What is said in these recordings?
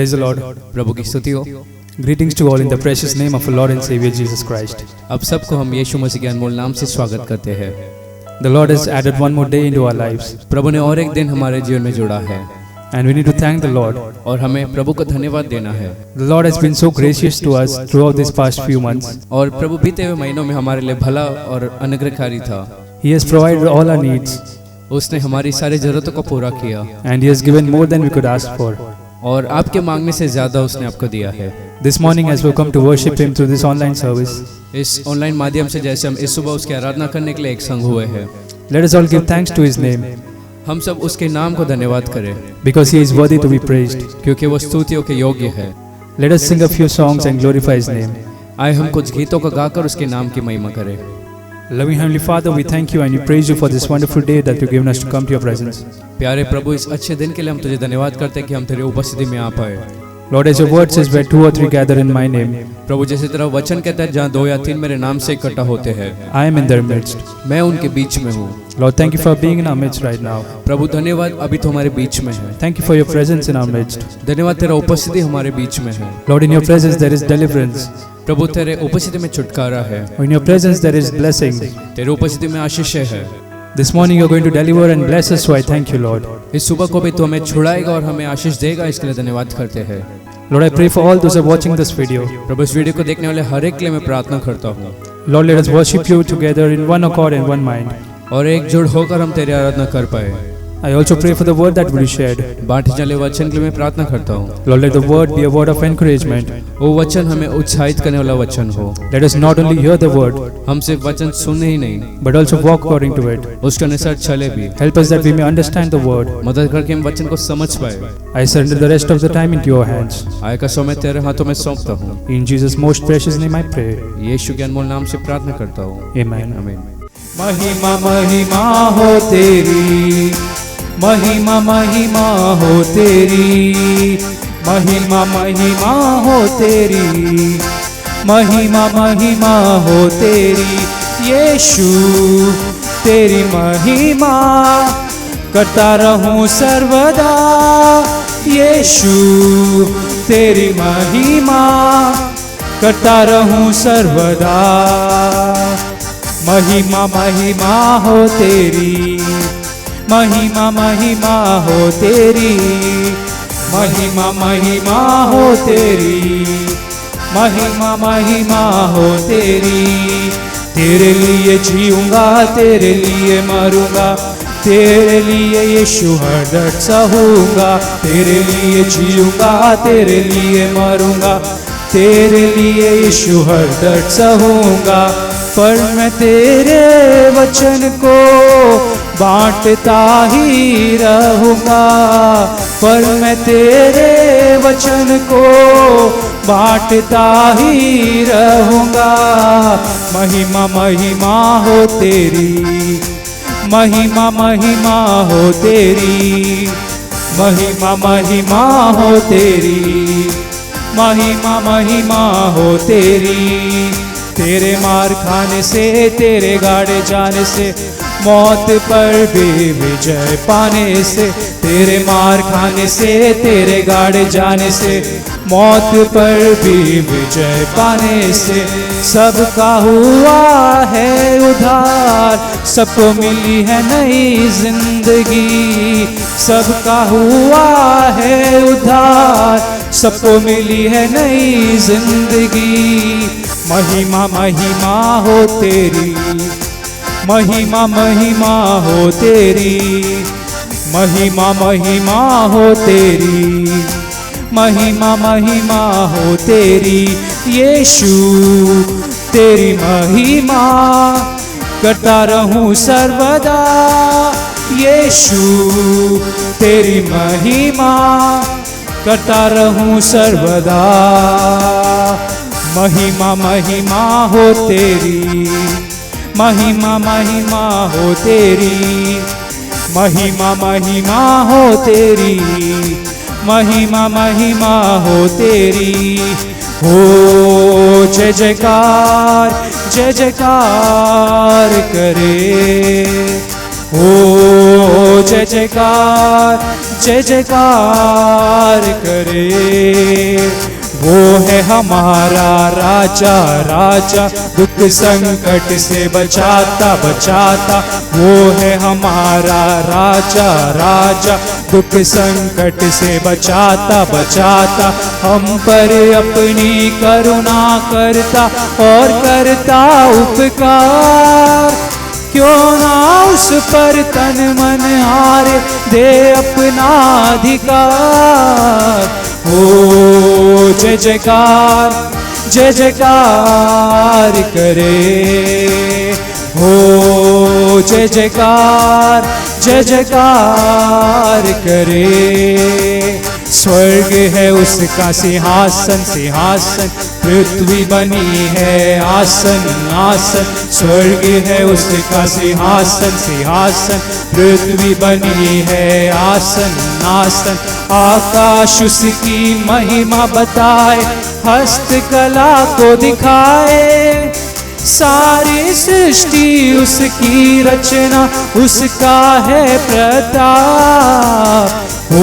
Praise the Lord. प्रभु की स्तुति हो। Greetings to all in the precious name of our Lord and Savior Jesus Christ. अब सबको हम यीशु मसीह के अनमोल नाम से स्वागत करते हैं। The Lord has added one more day into our lives, प्रभु ने और एक दिन हमारे जीवन में जोड़ा है and we need to thank the Lord. और हमें प्रभु को धन्यवाद देना है। The Lord has been so gracious to us throughout these past few months. और प्रभु बीते हुए महीनों में हमारे लिए भला और अनुग्रहकारी था। He has provided all our needs, उसने हमारी सारी जरूरतों को पूरा किया and He has given more than we could ask for. और आपके मांगने से ज्यादा उसने आपको दिया है। This morning, as we come to worship Him through this online service, इस ऑनलाइन माध्यम से जैसे हम इस सुबह उसकी आराधना करने के लिए एक संग हुए हैं, let us all give thanks to His name, हम सब उसके नाम को धन्यवाद करें because He is worthy to be praised. क्योंकि वो स्तुतियों के योग्य है। Let us sing a few songs and glorify His name. आए हम कुछ गीतों को गाकर उसके नाम की महिमा करें। Loving Heavenly Father, we thank You and we praise You for this wonderful day that You've given us to come to Your presence. प्यारे प्रभु, इस अच्छे दिन के लिए हम तुझे धन्यवाद करते हैं कि हम तेरी उपस्थिति में आ पाए। Lord, as Your word says, where two or three gather in My name, प्रभु, जैसे तेरा वचन कहता है जहाँ दो या तीन मेरे नाम से इकट्ठा होते हैं, I am in their midst. मैं उनके बीच में हूँ। Lord, thank You for being in our midst right now. प्रभु धन्यवाद, अभी तो हमारे बीच में है। Thank You for Your presence in our midst. धन्यवाद, तेरा उपस्थिति हमारे बीच में है। Lord, in Your presence there is deliverance. प्रभु, तेरे उपस्थिति में छुटकारा है। In Your presence there is blessing. तेरे उपस्थिति में आशीष है। This morning You are going to deliver and bless us, so I thank You, Lord. इस सुबह को भी तू हमें छुड़ाएगा और हमें आशीष देगा, इसके लिए धन्यवाद करते हैं। Lord, I pray for all those who are watching this video. प्रभु, इस वीडियो को देखने वाले हर एक के लिए मैं प्रार्थना करता हूँ। Lord, let us worship You together in one accord and one mind. और एकजुट होकर हम तेरी आराधना कर पाए। I also pray for the word that will be shared. बांटे चले वचन के लिए मैं प्रार्थना करता हूँ। Lord, let the word be a word of encouragement. वो वचन हमें उत्साहित करने वाला वचन हो। Let us not only hear the word, हम सिर्फ वचन सुनने ही नहीं, but also walk according to it. उसके अनुसार चले भी। Help us that we may understand the word. मदद करके हम वचन को समझ पाए। I surrender the rest of the time into Your hands. आय का समय तेरे हाथों में सौंपता हूँ। In Jesus' most precious name I pray. यीशु के अनमोल नाम से प्रार्थना करता हूँ। Amen. आमीन। महिमा महिमा हो तेरी, महिमा महिमा हो तेरी, महिमा महिमा हो तेरी, महिमा महिमा हो तेरी, यीशु तेरी महिमा करता रहूं सर्वदा, यीशु तेरी महिमा करता रहूं सर्वदा, महिमा महिमा हो तेरी, महिमा महिमा हो तेरी, महिमा महिमा हो तेरी, महिमा महिमा हो तेरी, तेरे लिए जीऊंगा, तेरे लिए मरूंगा, तेरे लिए यीशु हर दर्द सहूंगा, तेरे लिए जीऊंगा, तेरे लिए मरूंगा, तेरे लिए यीशु हर दर्द सहूंगा, पर मैं तेरे वचन को बांटता ही रहूंगा, पर मैं तेरे वचन को बांटता ही रहूंगा, महिमा महिमा हो तेरी, महिमा महिमा हो तेरी, महिमा महिमा हो तेरी, महिमा महिमा हो तेरी, तेरे मार खाने से, तेरे गाड़े जाने से, मौत पर भी विजय पाने से, तेरे मार खाने से, तेरे गाड़े जाने से, मौत पर भी विजय पाने से, सबका हुआ है उद्धार, सबको मिली है नई जिंदगी, सबका हुआ है उद्धार, सबको मिली है नई जिंदगी, महिमा महिमा हो तेरी, महिमा महिमा हो तेरी, महिमा महिमा हो तेरी, महिमा महिमा हो तेरी, यीशु तेरी महिमा करता रहूं सर्वदा, यीशु तेरी महिमा करता रहूं सर्वदा, महिमा महिमा हो तेरी, महिमा महिमा हो तेरी, महिमा महिमा हो तेरी, महिमा महिमा हो तेरी, हो जय जयकार, जय जयकार करे, ओ जय जयकार, जय जयकार करे। वो है हमारा राजा, राजा दुख संकट से बचाता बचाता। वो है हमारा राजा, राजा दुख संकट से बचाता बचाता। हम पर अपनी करुणा करता और करता उपकार। क्यों ना उस पर तन मन हारे, दे अपना अधिकार। ओ जय जयकार, जय जयकार करे। हो जय जयकार, जय जयकार करे। स्वर्ग है उसका सिंहासन, सिंहासन पृथ्वी बनी है आसन, आसन। स्वर्ग है उसका सिंहासन, सिंहासन पृथ्वी बनी है आसन, आसन। आकाश उसकी महिमा बताए, हस्तकला को दिखाए। सारी सृष्टि उसकी रचना, उसका है प्रताप। ओ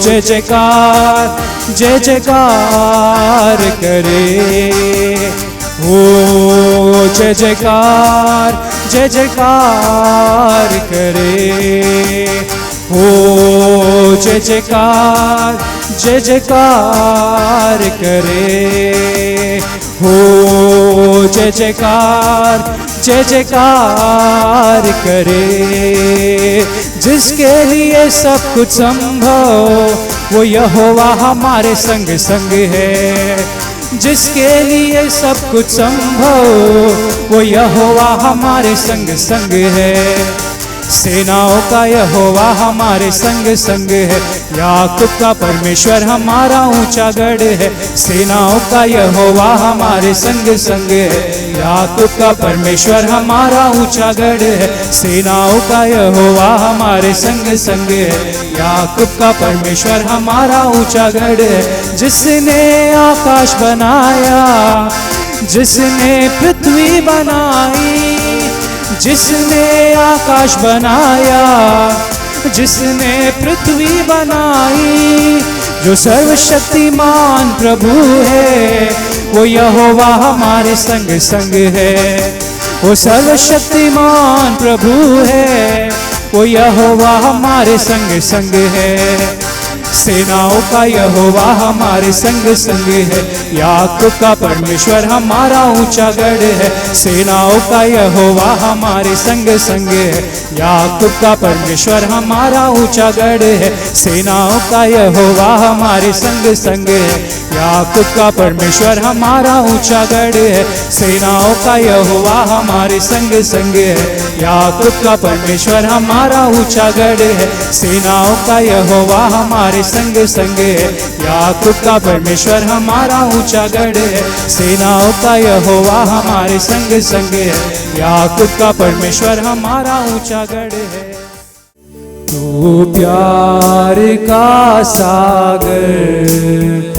जय जयकार, जय जयकार करे। ओ जय जयकार, जय जयकार करे। ओ जय जयकार, जय जयकार करे। हो जय जयकार, जय जयकार करे। जिसके लिए सब कुछ संभव, वो यहोवा हमारे संग संग है। जिसके लिए सब कुछ संभव, वो यहोवा हमारे संग संग है। सेनाओं का यहोवा हमारे संग संग है। याकूब का परमेश्वर हमारा ऊंचा गढ़ है। सेनाओं का यहोवा हमारे संग संग है। याकूब का परमेश्वर हमारा ऊंचा गढ़ है। सेनाओं का यहोवा हमारे संग संग है। याकूब का परमेश्वर हमारा ऊंचा गढ़ है। जिसने आकाश बनाया, जिसने पृथ्वी बनाई, जिसने आकाश बनाया, जिसने पृथ्वी बनाई। जो सर्वशक्तिमान प्रभु है, वो यहोवा हमारे संग संग है। वो सर्वशक्तिमान प्रभु है, वो यहोवा हमारे संग संग है। सेनाओं का यहोवा हमारे संग संग है। याकूब का परमेश्वर हमारा ऊंचा गढ़ है। सेनाओं का यहोवा हमारे संग संग है। याकूब का परमेश्वर हमारा ऊंचा गढ़ है। सेनाओं का यहोवा हमारे संग संग है। याकूब का परमेश्वर हमारा ऊंचा गढ़ है। सेनाओं का यहोवा हमारे संग संग है। याकूब का परमेश्वर हमारा ऊंचा गढ़ है। सेनाओं का यहोवा हमारे संग संग है। याकूब का परमेश्वर हमारा ऊंचा गढ़ है। सेनाओं का यहोवा हमारे संग संग है। याकूब का परमेश्वर हमारा ऊंचा गढ़ है। तू प्यार का सागर,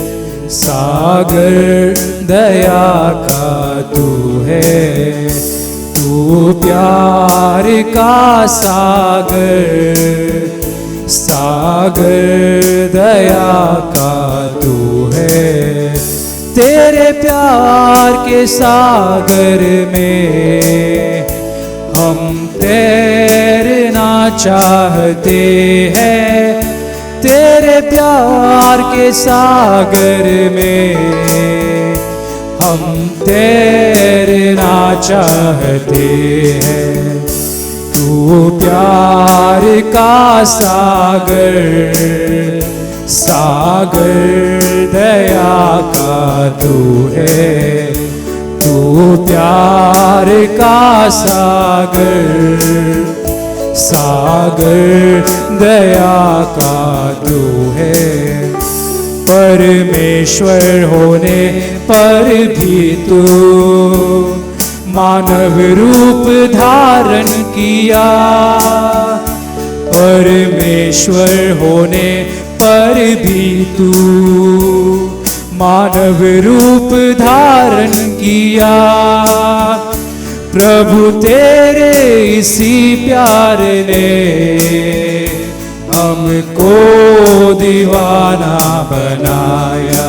सागर दया का तू है। तू प्यार का सागर, सागर दया का तू है। तेरे प्यार के सागर में हम तैरना चाहते हैं। तेरे प्यार के सागर में हम तैरना चाहते हैं। तू प्यार का सागर, सागर दया का तू है। तू प्यार का सागर, सागर दया का तू है। परमेश्वर होने पर भी तू मानव रूप धारण किया। परमेश्वर होने पर भी तू मानव रूप धारण किया। प्रभु तेरे इसी प्यार ने हमको दीवाना बनाया।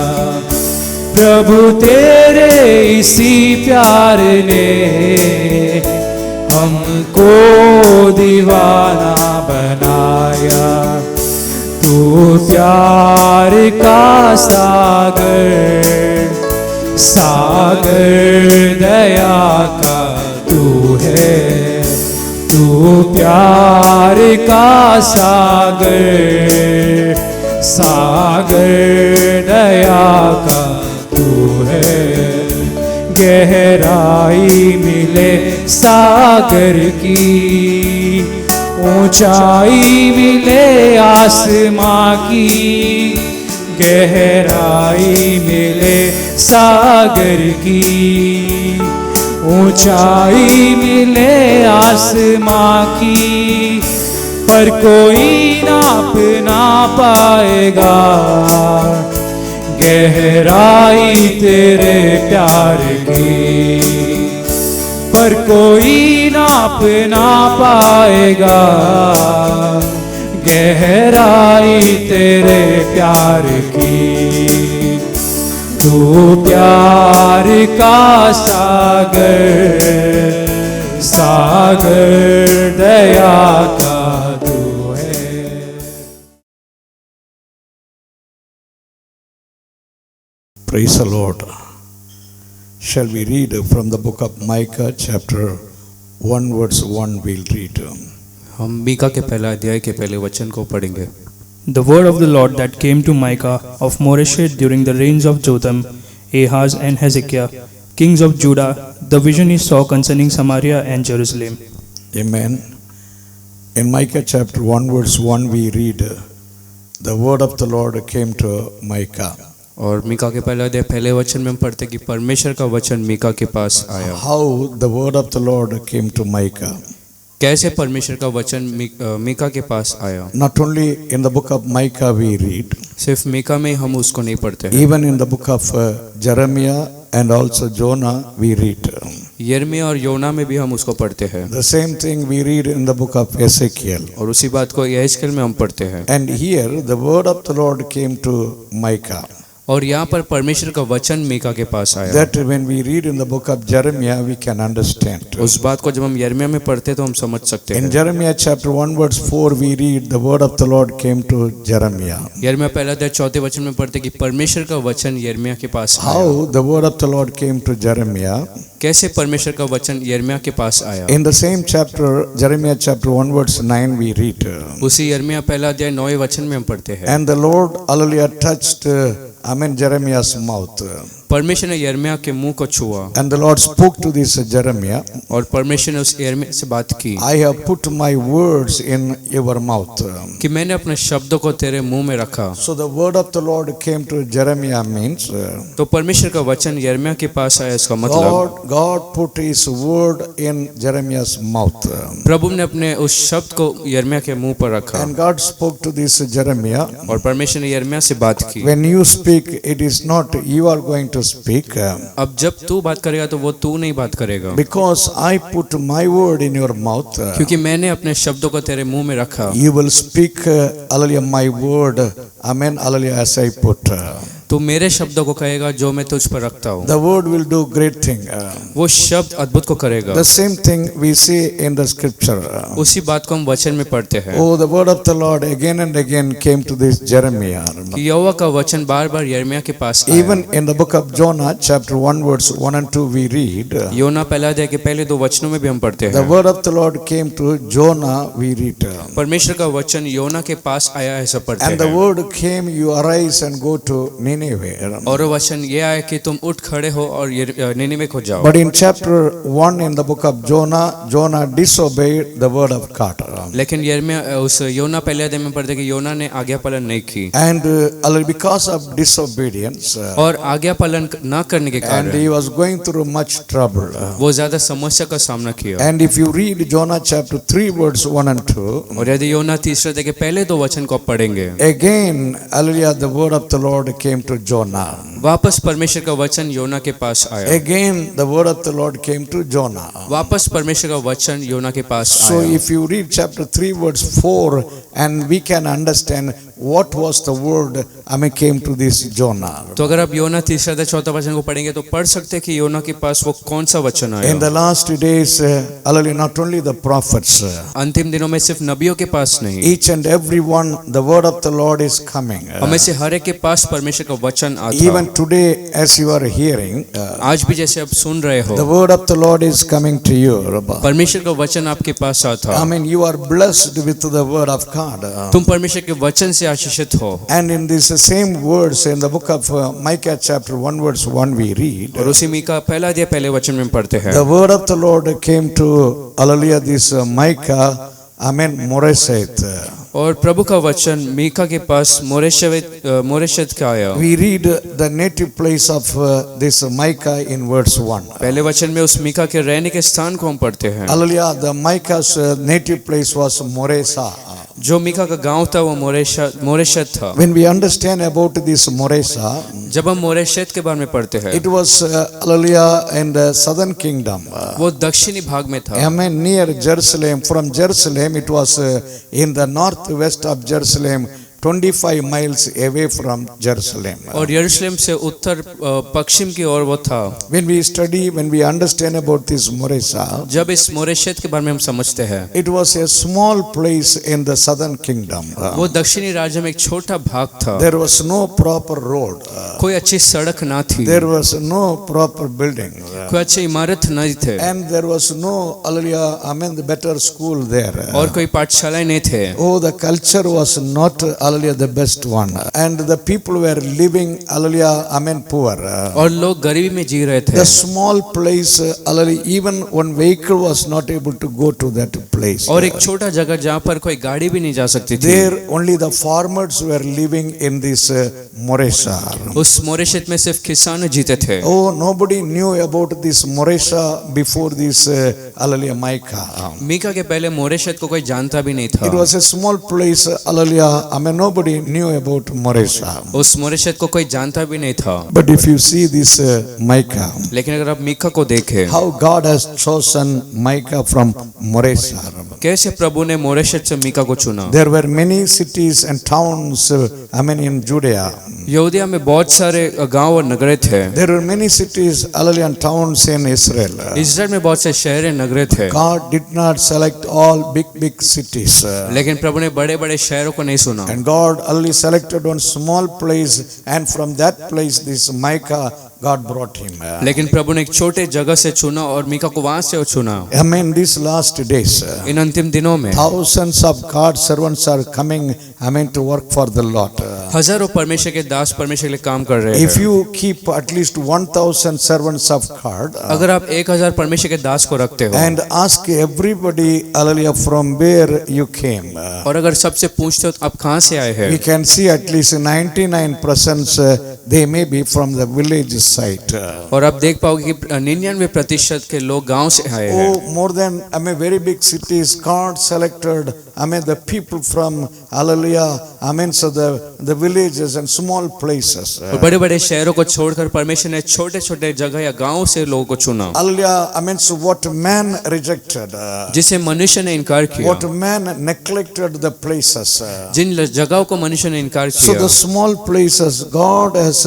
प्रभु तेरे इसी प्यार ने हमको दीवाना बनाया। तू प्यार का सागर, सागर दया का तू है। तू प्यार का सागर, सागर दया का तू है। गहराई मिले सागर की, ऊंचाई मिले आसमां की। गहराई मिले सागर की, ऊंचाई मिले आसमां की। पर कोई नाप ना पाएगा गहराई तेरे प्यार की। पर कोई नाप ना पाएगा गहराई तेरे प्यार की। तू प्यार का सागर, सागर दया का तू है। Praise the Lord. Shall we read from the book of Micah chapter 1 verse 1 we'll read. हम मीका के पहला अध्याय के पहले वचन को पढ़ेंगे। The word of the Lord that came to Micah of Moresheth during the reigns of Jotham, Ahaz and Hezekiah, kings of Judah, the vision he saw concerning Samaria and Jerusalem. Amen. In Micah chapter 1 verse 1 we read, the word of the Lord came to Micah. और मीका के पहले अध्याय पहले वचन में हम पढ़ते कि परमेश्वर का वचन मीका के पास आया। How the word of the Lord came to Micah. कैसे परमेश्वर का वचन मीका के पास आया। Not only in the book of Micah we read, सिर्फ मीका में हम उसको नहीं पढ़ते हैं, even in the book of Jeremiah and also Jonah we read. यिर्मयाह और योना में भी हम उसको पढ़ते हैं। The same thing we read in the book of Ezekiel. और उसी बात को यहेजकेल में हम पढ़ते हैं। And here the word of the Lord came to Micah. और यहाँ पर परमेश्वर का वचन मीका के पास आया। That when we read in the book of Jeremiah we can understand. उस बात को जब हम यिर्मयाह में पढ़ते तो हम समझ सकते हैं। In Jeremiah chapter 1 verse 4 we read the word of the Lord came to Jeremiah. यिर्मयाह पहला अध्याय चौथे वचन में पढ़ते कि परमेश्वर का वचन यिर्मयाह के पास आया। How the word of the Lord came to Jeremiah. कैसे परमेश्वर का वचन यिर्मयाह के पास आया। In the same chapter Jeremiah chapter 1 verse 9 we read. उसी यिर्मयाह पहला अध्याय 9वें वचन में हम पढ़ते हैं। And the Lord hallelujah touched Jeremiah's mouth. परमेश्वर ने यिर्मयाह के मुंह को छुआ। And the Lord spoke to this Jeremiah. और परमेश्वर ने उस यिर्मयाह से बात की। I have put my words in your mouth. कि मैंने अपने शब्दों को तेरे मुंह में रखा। So the word of the Lord came to Jeremiah means तो परमेश्वर का वचन यिर्मयाह के पास आया, इसका मतलब God put his word in Jeremiah's mouth. प्रभु ने अपने उस शब्द को यिर्मयाह के मुंह पर रखा। And God spoke to this Jeremiah. और परमेश्वर ने यिर्मयाह से बात की। When you speak, it is not you are going to speak. अब जब तू बात करेगा तो वो तू नहीं बात करेगा। Because I put my word in your mouth. क्योंकि मैंने अपने शब्दों को तेरे मुंह में रखा। You will speak, hallelujah, my word, amen, hallelujah, as I put. तू मेरे शब्दों को कहेगा जो मैं तुझ पर रखता हूँ। The word will do great thing. वो शब्द अद्भुत को करेगा। The same thing we see in the scripture. उसी बात को हम वचन में पढ़ते हैं। Oh, the word of the Lord again and again came to this Jeremiah. कि यहोवा का वचन बार-बार यिर्मयाह के पास आया। Even in the book of Jonah chapter 1 verse 1 and 2 we read. योना पहला अध्याय के पहले दो वचनों में भी हम पढ़ते The हैं। word of the Lord came to Jonah we read. परमेश्वर का वचन योना के पास आया, ऐसा पढ़ते And the हैं। word came, you arise and go to Nineveh. और वचन ये आया कि तुम उठ खड़े हो और निनिवे को जाओ। But in chapter 1 in the book of Jonah, Jonah disobeyed the word of God. लेकिन यिर्मयाह उस योना पहले अध्याय में पढ़ते कि योना ने आज्ञा पालन नहीं की। And because of disobedience, और आज्ञा पालन न करने के and कारण he was going through much trouble. वो ज्यादा समस्या का सामना किया। And if you read Jonah chapter 3 verse 1 and 2, और यदि योना तीसरे अध्याय के पहले दो वचन को आप पढ़ेंगे, again, hallelujah, the word of the Lord came to Jonah. वापस परमेश्वर का वचन योना के पास आया। Again, the word of the Lord came to Jonah. वापस परमेश्वर का वचन योना के पास So आया। if you read chapter 3 verse 4, and we can understand what was the word came to this Jonah. तो अगर आप योना 3-4 वचन को पढ़ेंगे तो पढ़ सकते हैं कि योना के पास वो कौन सा वचन In आया। the last days, hallelujah, not only the prophets, अंतिम दिनों में सिर्फ नबियों के पास नहीं, each and every one, the word of the Lord is coming. हमें से हर एक के पास परमेश्वर का वचन आता। Even today, as you are hearing, आज भी जैसे आप सुन रहे the हो, word of the Lord is coming to you. परमेश्वर का वचन आपके पास आता। You are blessed with the word of God. तुम परमेश्वर के वचन से आशीषित हो। And in this same words, in the book of Micah chapter 1 verse 1 we read, और उसी मीका पहला अध्याय पहले वचन में पढ़ते हैं, the word of the Lord came to, hallelujah, this Micah, Moreseth. और प्रभु का वचन मीका के पास मोरेशत का आया। We read the native place of this Micah in verse 1. पहले वचन में उस मीका के रहने के स्थान को हम पढ़ते हैं। Hallelujah, the Micah's native place was Moresa. जो मीका का गांव था वो मोरेशत था। When we understand about this Moresa, जब हम मोरेशत के बारे में पढ़ते हैं, it was, hallelujah, in the southern kingdom. वो दक्षिणी भाग में था। Near Jerusalem. From Jerusalem, it was in the northwest of Jerusalem, 25 miles away from Jerusalem. और यरूशलेम से उत्तर पश्चिम की ओर वो था। When we study, when we understand about this Moresa, जब इस मोरेशत के बारे में हम समझते हैं, it was a small place in the southern kingdom. वो दक्षिणी राज्य में एक छोटा भाग था। There was no proper road. कोई अच्छी सड़क ना थी, There was no proper building. कोई अच्छी इमारत नहीं थे, And there was no, hallelujah, the better school there. और कोई पाठशालाएं नहीं थे। Oh, the culture was not, hallelujah, the best one. And the people were living, hallelujah, poor. और लोग गरीबी में जी रहे थे। The small place, hallelujah, even one vehicle was not able to go to that place. और एक छोटा जगह जहाँ पर कोई गाड़ी भी नहीं जा सकती थी। There only the farmers were living in this Moresa. उस मोरेशत में सिर्फ किसान जीते थे। Oh, nobody knew about this Moresa before this, hallelujah, Micah. Mika के पहले मोरेशत को कोई जानता भी नहीं था। It was a small place, hallelujah, nobody knew about Moresa. उस मोरेशत को कोई जानता भी नहीं था। But if you see this Micah, लेकिन अगर आप मीका को देखें, how God has chosen Micah from Moresa. कैसे प्रभु ने मोरेशत से मीका को चुना। There were many cities and towns, in Judea. यहूदिया में बहुत सारे गांव और नगरे थे। There were many cities, hallelujah, and towns in Israel. इस्राएल में बहुत से शहर और नगरे थे। God did not select all big cities. लेकिन प्रभु ने बड़े बड़े शहरों को नहीं सुना। And God only selected one small place, and from that place this Micah, God brought him. लेकिन प्रभु ने एक छोटे जगह से चुना और मीका को वहां से चुना। These last days, इन अंतिम दिनों में thousands of God's servants are coming, to work for the Lord. हजारों परमेश्वर के दास परमेश्वर के लिए काम कर रहे If हैं। you keep at least 1,000 servants of God, अगर आप 1000 परमेश्वर के दास को रखते हो and ask everybody, hallelujah, from where you came, और अगर सबसे पूछते हो तो आप कहाँ से आए हैं, we can see at least 99% they may be from the village side. और आप देख पाओगे कि 99% के लोग गांव से आए हैं। Oh, more than very big cities, God selected the people from, hallelujah, so the villages and small places. और बड़े बड़े शहरों को छोड़कर परमेश्वर ने छोटे छोटे जगह या गांव से लोगों को चुना। Hallelujah, so what man rejected, जिसे मनुष्य ने इनकार किया, what man neglected the places. जिन जगहों को मनुष्य ने इनकार So किया, the small places God has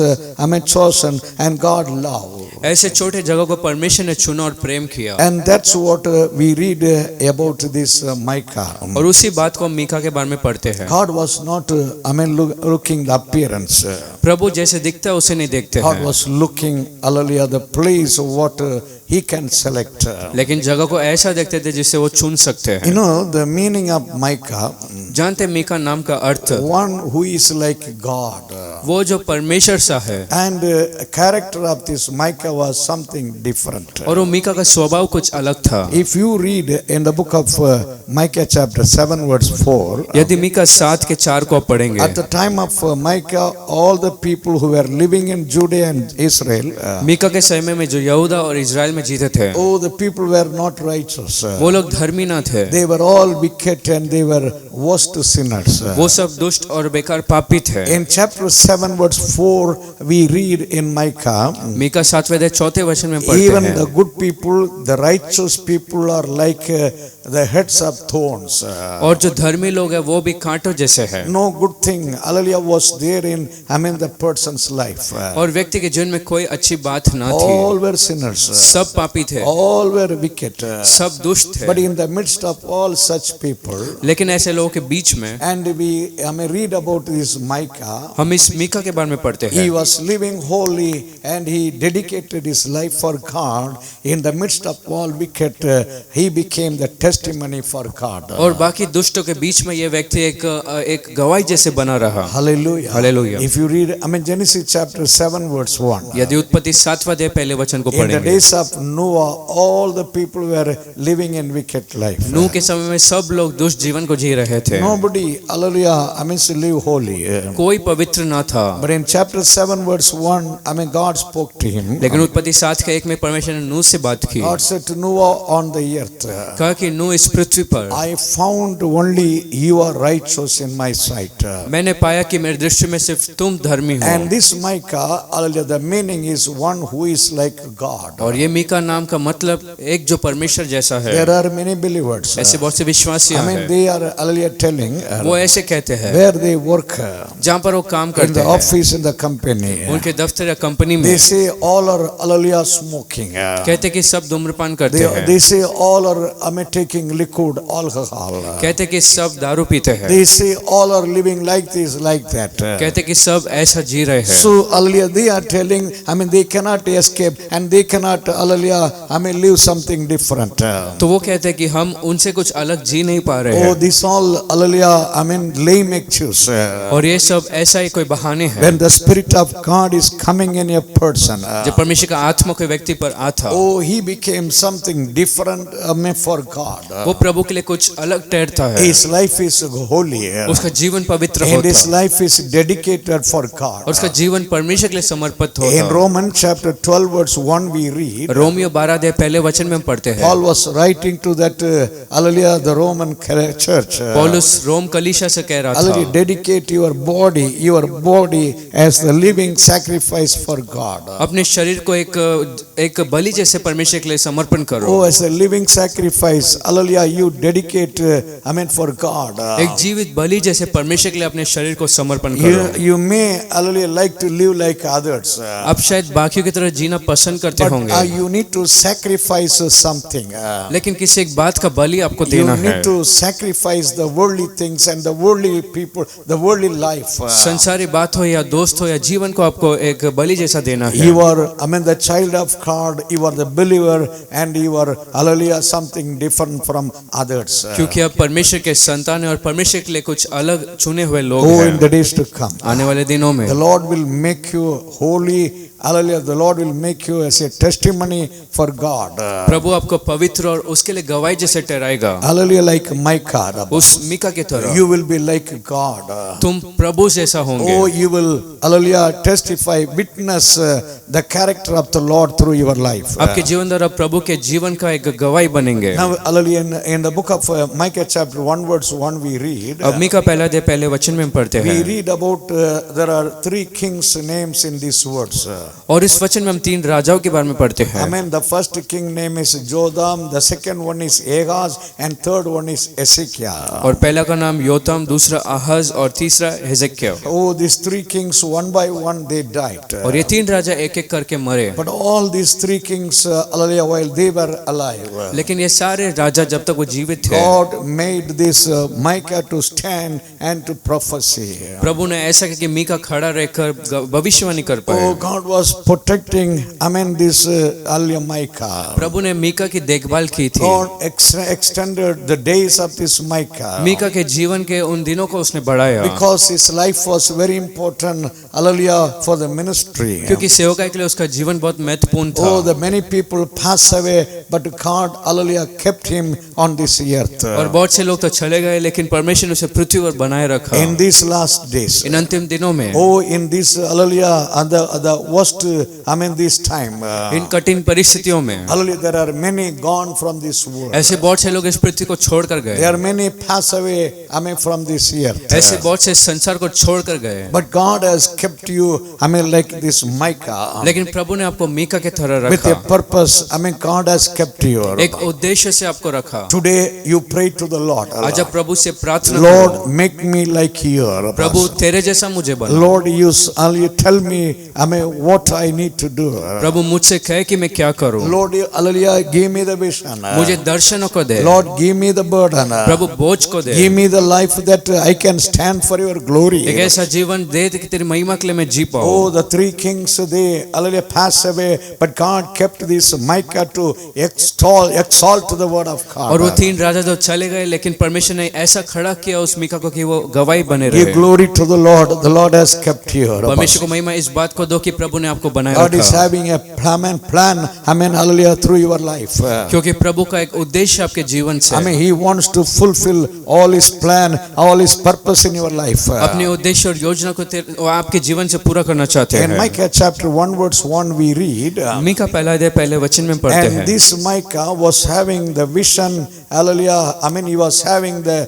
chosen and God loved. ऐसे छोटे जगहों को परमेश्वर ने चुना और प्रेम किया। And that's what we read about this Micah. और उसी बात को हम मीका के बारे में पढ़ते हैं। God was not, looking the appearance. प्रभु जैसे दिखता है उसे नहीं देखते God हैं, was looking, hallelujah, the place what he can select. लेकिन जगह को ऐसा देखते थे जिससे वो चुन सकते हैं। You know the meaning of Micah, जानते हैं मीका नाम का अर्थ, one who is like God. वो जो परमेश्वर सा है। And character of this Micah was something different. और वो मीका का स्वभाव कुछ अलग था। If you read in the book of Micah chapter 7 verse 4, यदि मीका 7:4 को आप पढ़ेंगे, at the time of Micah, all the people who were living in Judea and Israel, Mika के समय में जो यहूदा और इजराइल में जीते थे, oh, the people were not righteous. वो लोग धर्मी ना थे, They were all wicked and they were worst worst sinners. वो सब दुष्ट और बेकार पापी थे। In chapter 7 verse 4 we read in Micah, Mika 7वें अध्याय 4 वचन में पढ़ते even हैं, the good people, the righteous people are like the heads of thorns. और जो धर्मी लोग हैं वो भी कांटों जैसे हैं। No good thing, hallelujah, was there in the person's life. और व्यक्ति के जीवन में कोई अच्छी बात ना थी। All were sinners. सब पापी थे, All were wicked. सब दुष्ट थे। But in the midst of all such people, लेकिन ऐसे लोगों के बीच में and we read about this Micah, हम इस मीका के बारे में पढ़ते he हैं। was living holy and he dedicated his life for God. In the midst of all wicked, he became the testimony for God. और बाकी दुष्टों के बीच में ये व्यक्ति एक गवाही जैसे बना रहा। Hallelujah. Hallelujah. If you read, Genesis chapter 7 verse 1. यदि उत्पत्ति 7वां अध्याय पहले वचन को In the पढ़ेंगे, days of Noah, all the people were living in wicked life. नूह के समय में सब लोग दुष्ट जीवन को जी रहे थे। Nobody, hallelujah, to live holy. कोई पवित्र ना था। But in chapter 7 verse 1, God spoke to him. लेकिन उत्पत्ति 7 के 1 में परमेश्वर ने नूह से बात की। God said to Noah on the earth, कहा कि नूह इस पृथ्वी पर I found only you are righteous in my sight. मैंने पाया कि मेरी दृष्टि में सिर्फ तुम धर्मी हो। And this Micah, hallelujah, the meaning is one who is like God. और ये मीका नाम का मतलब एक जो परमेश्वर जैसा है। There are many believers. ऐसे बहुत से विश्वासी हैं, they are, hallelujah, telling वो ऐसे कहते हैं where they work, जहाँ पर वो काम in करते the हैं, office, in the company. उनके दफ्तर या कंपनी में They say all are, hallelujah, smoking. कहते कि सब धूम्रपान करते हैं। They say all are taking liquid alcohol. कहते कि सब दारू पीते हैं। They say all are living like this, like that. कहते कि सब ऐसा जी रहे हैं। So, hallelujah, they are telling, they cannot escape and they cannot, hallelujah, live something different. तो वो कहते हैं कि हम उनसे कुछ अलग जी नहीं पा रहे Oh, हैं। this all, hallelujah, lame excuse. और ये सब ऐसा ही कोई बहाने हैं। When the Spirit of God is coming in a person, जब परमेश्वर का आत्मा कोई व्यक्ति पर आता, oh, he became something different for God. वो प्रभु के लिए कुछ अलग ठहरता है। His life is holy. उसका जीवन पवित्र And his होता, life is dedicated for God. और उसका जीवन परमेश्वर के लिए समर्पित In होता। Romans chapter 12 verse 1 we read, Romeo 12 अध्याय पहले वचन में हम पढ़ते हैं, Paul was writing to that, hallelujah, the Roman church. पौलुस रोम कलीसिया से कह रहा Hallelujah, था, dedicate your body as the living sacrifice for God. अपने शरीर को एक बलि जैसे परमेश्वर के लिए समर्पण करो। Oh, as a living sacrifice, hallelujah, you dedicate, for God. एक जीवित बलि जैसे परमेश्वर के लिए अपने शरीर को समर्पण करो। You may, hallelujah, like to live like others. अब शायद बाकियों की तरह जीना पसंद करते But होंगे, you need to sacrifice something. लेकिन किसी एक बात का बलि आपको You देना है। need to sacrifice the worldly things and the worldly people, the worldly life. संसारी बात हो या दोस्त हो या जीवन को आपको एक बलि जैसा देना है। You are, the child of God, you are the believer, and you are, hallelujah, something different from others. क्योंकि आप परमेश्वर के संतान हैं और परमेश्वर के लिए कुछ अलग चुने हुए लोग Oh, in हैं। the days to come, आने वाले दिनों में the Lord will make you holy. Hallelujah, the Lord will make you as a testimony for God. प्रभु आपको पवित्र और उसके लिए गवाही जैसे ठहराएगा। Hallelujah, like Micah. उस मीका की तरह You will be like God. तुम प्रभु जैसा होंगे। Oh, you will, hallelujah, testify, witness the character of the Lord through your life. आपके जीवन द्वारा प्रभु के जीवन का एक गवाही बनेंगे। Now, hallelujah, in the book of Micah chapter 1 verse 1 we read, अब मीका पहला अध्याय पहले वचन में हम पढ़ते we हैं, read about, there are 3 kings' names in these words. और इस वचन में हम 3 राजाओं के बारे में पढ़ते हैं। The first king name is Jotham, the second one is Ahaz, and third one is Hezekiah. और पहला का नाम योताम, दूसरा आहज और तीसरा हिजकिय्याह। Oh, these 3 kings, one by one, they died. और ये 3 राजा एक-एक करके मरे। But all these 3 kings, hallelujah, while they were alive, लेकिन ये सारे राजा जब तक वो जीवित थे, God made this Micah to stand and to prophesy. प्रभु ने ऐसा किया कि मीका खड़ा रहकर भविष्यवाणी कर पाए। Oh, God was protecting, this Micah. प्रभु ने मीका की देखभाल की थी। God extended the days of this Micah. Mika के जीवन के उन दिनों को उसने बढ़ाया, Because his life was very important, hallelujah, for the ministry. क्योंकि सेवकाई के लिए उसका जीवन बहुत महत्वपूर्ण था। Oh, the many people pass away but God, hallelujah, kept him on this earth. और बहुत से लोग तो चले गए लेकिन परमेश्वर ने उसे पृथ्वी पर बनाए रखा In these last days, इन अंतिम दिनों में oh, in this, hallelujah, and the worst, this time, इन कठिन परिस्थितियों में hallelujah, there are many gone from this world. ऐसे बहुत से लोग इस पृथ्वी को छोड़कर गए There are many pass away, from this earth. ऐसे बहुत से संसार को छोड़कर गए But God has kept you, like this Micah, लेकिन प्रभु ने आपको मीका के तरह with a रखा purpose. God has kept you. एक उद्देश्य से आपको रखा Today you pray to the Lord. आज आप प्रभु से प्रार्थना Lord, करो make me like you. प्रभु तेरे जैसा मुझे बना Lord, you tell me, what I need to do. प्रभु मुझसे कहे कि मैं क्या करूं Lord, hallelujah, give me the vision. मुझे दर्शनों को दे Lord, give me the burden. प्रभु बोझ को दे Give me the life that I can stand for your glory. एक ऐसा जीवन दे कि तेरी महिमा के लिए मैं जी पाऊं Oh, the three kings, they, hallelujah, pass away, but God kept this Micah to exalt the word of God. और वो तीन राजा जो चले गए लेकिन परमेश्वर ने ऐसा खड़ा किया उस मीका को कि वो गवाही बने Give रहे glory to the Lord. The Lord has kept you. परमेश्वर को महिमा इस बात को दो कि प्रभु ने आपको बनाया God is रखा having a plan, hallelujah, through your life. क्योंकि प्रभु का एक उद्देश्य आपके जीवन से He wants to fulfill all His plan, all His purpose in your life. अपने उद्देश्य और योजना को वो आपके जीवन से पूरा करना चाहते In हैं Micah chapter 1 verse 1 we read, Mika पहला अध्याय पहले वचन में पढ़ते and हैं this Micah was having the vision, hallelujah, he was having the,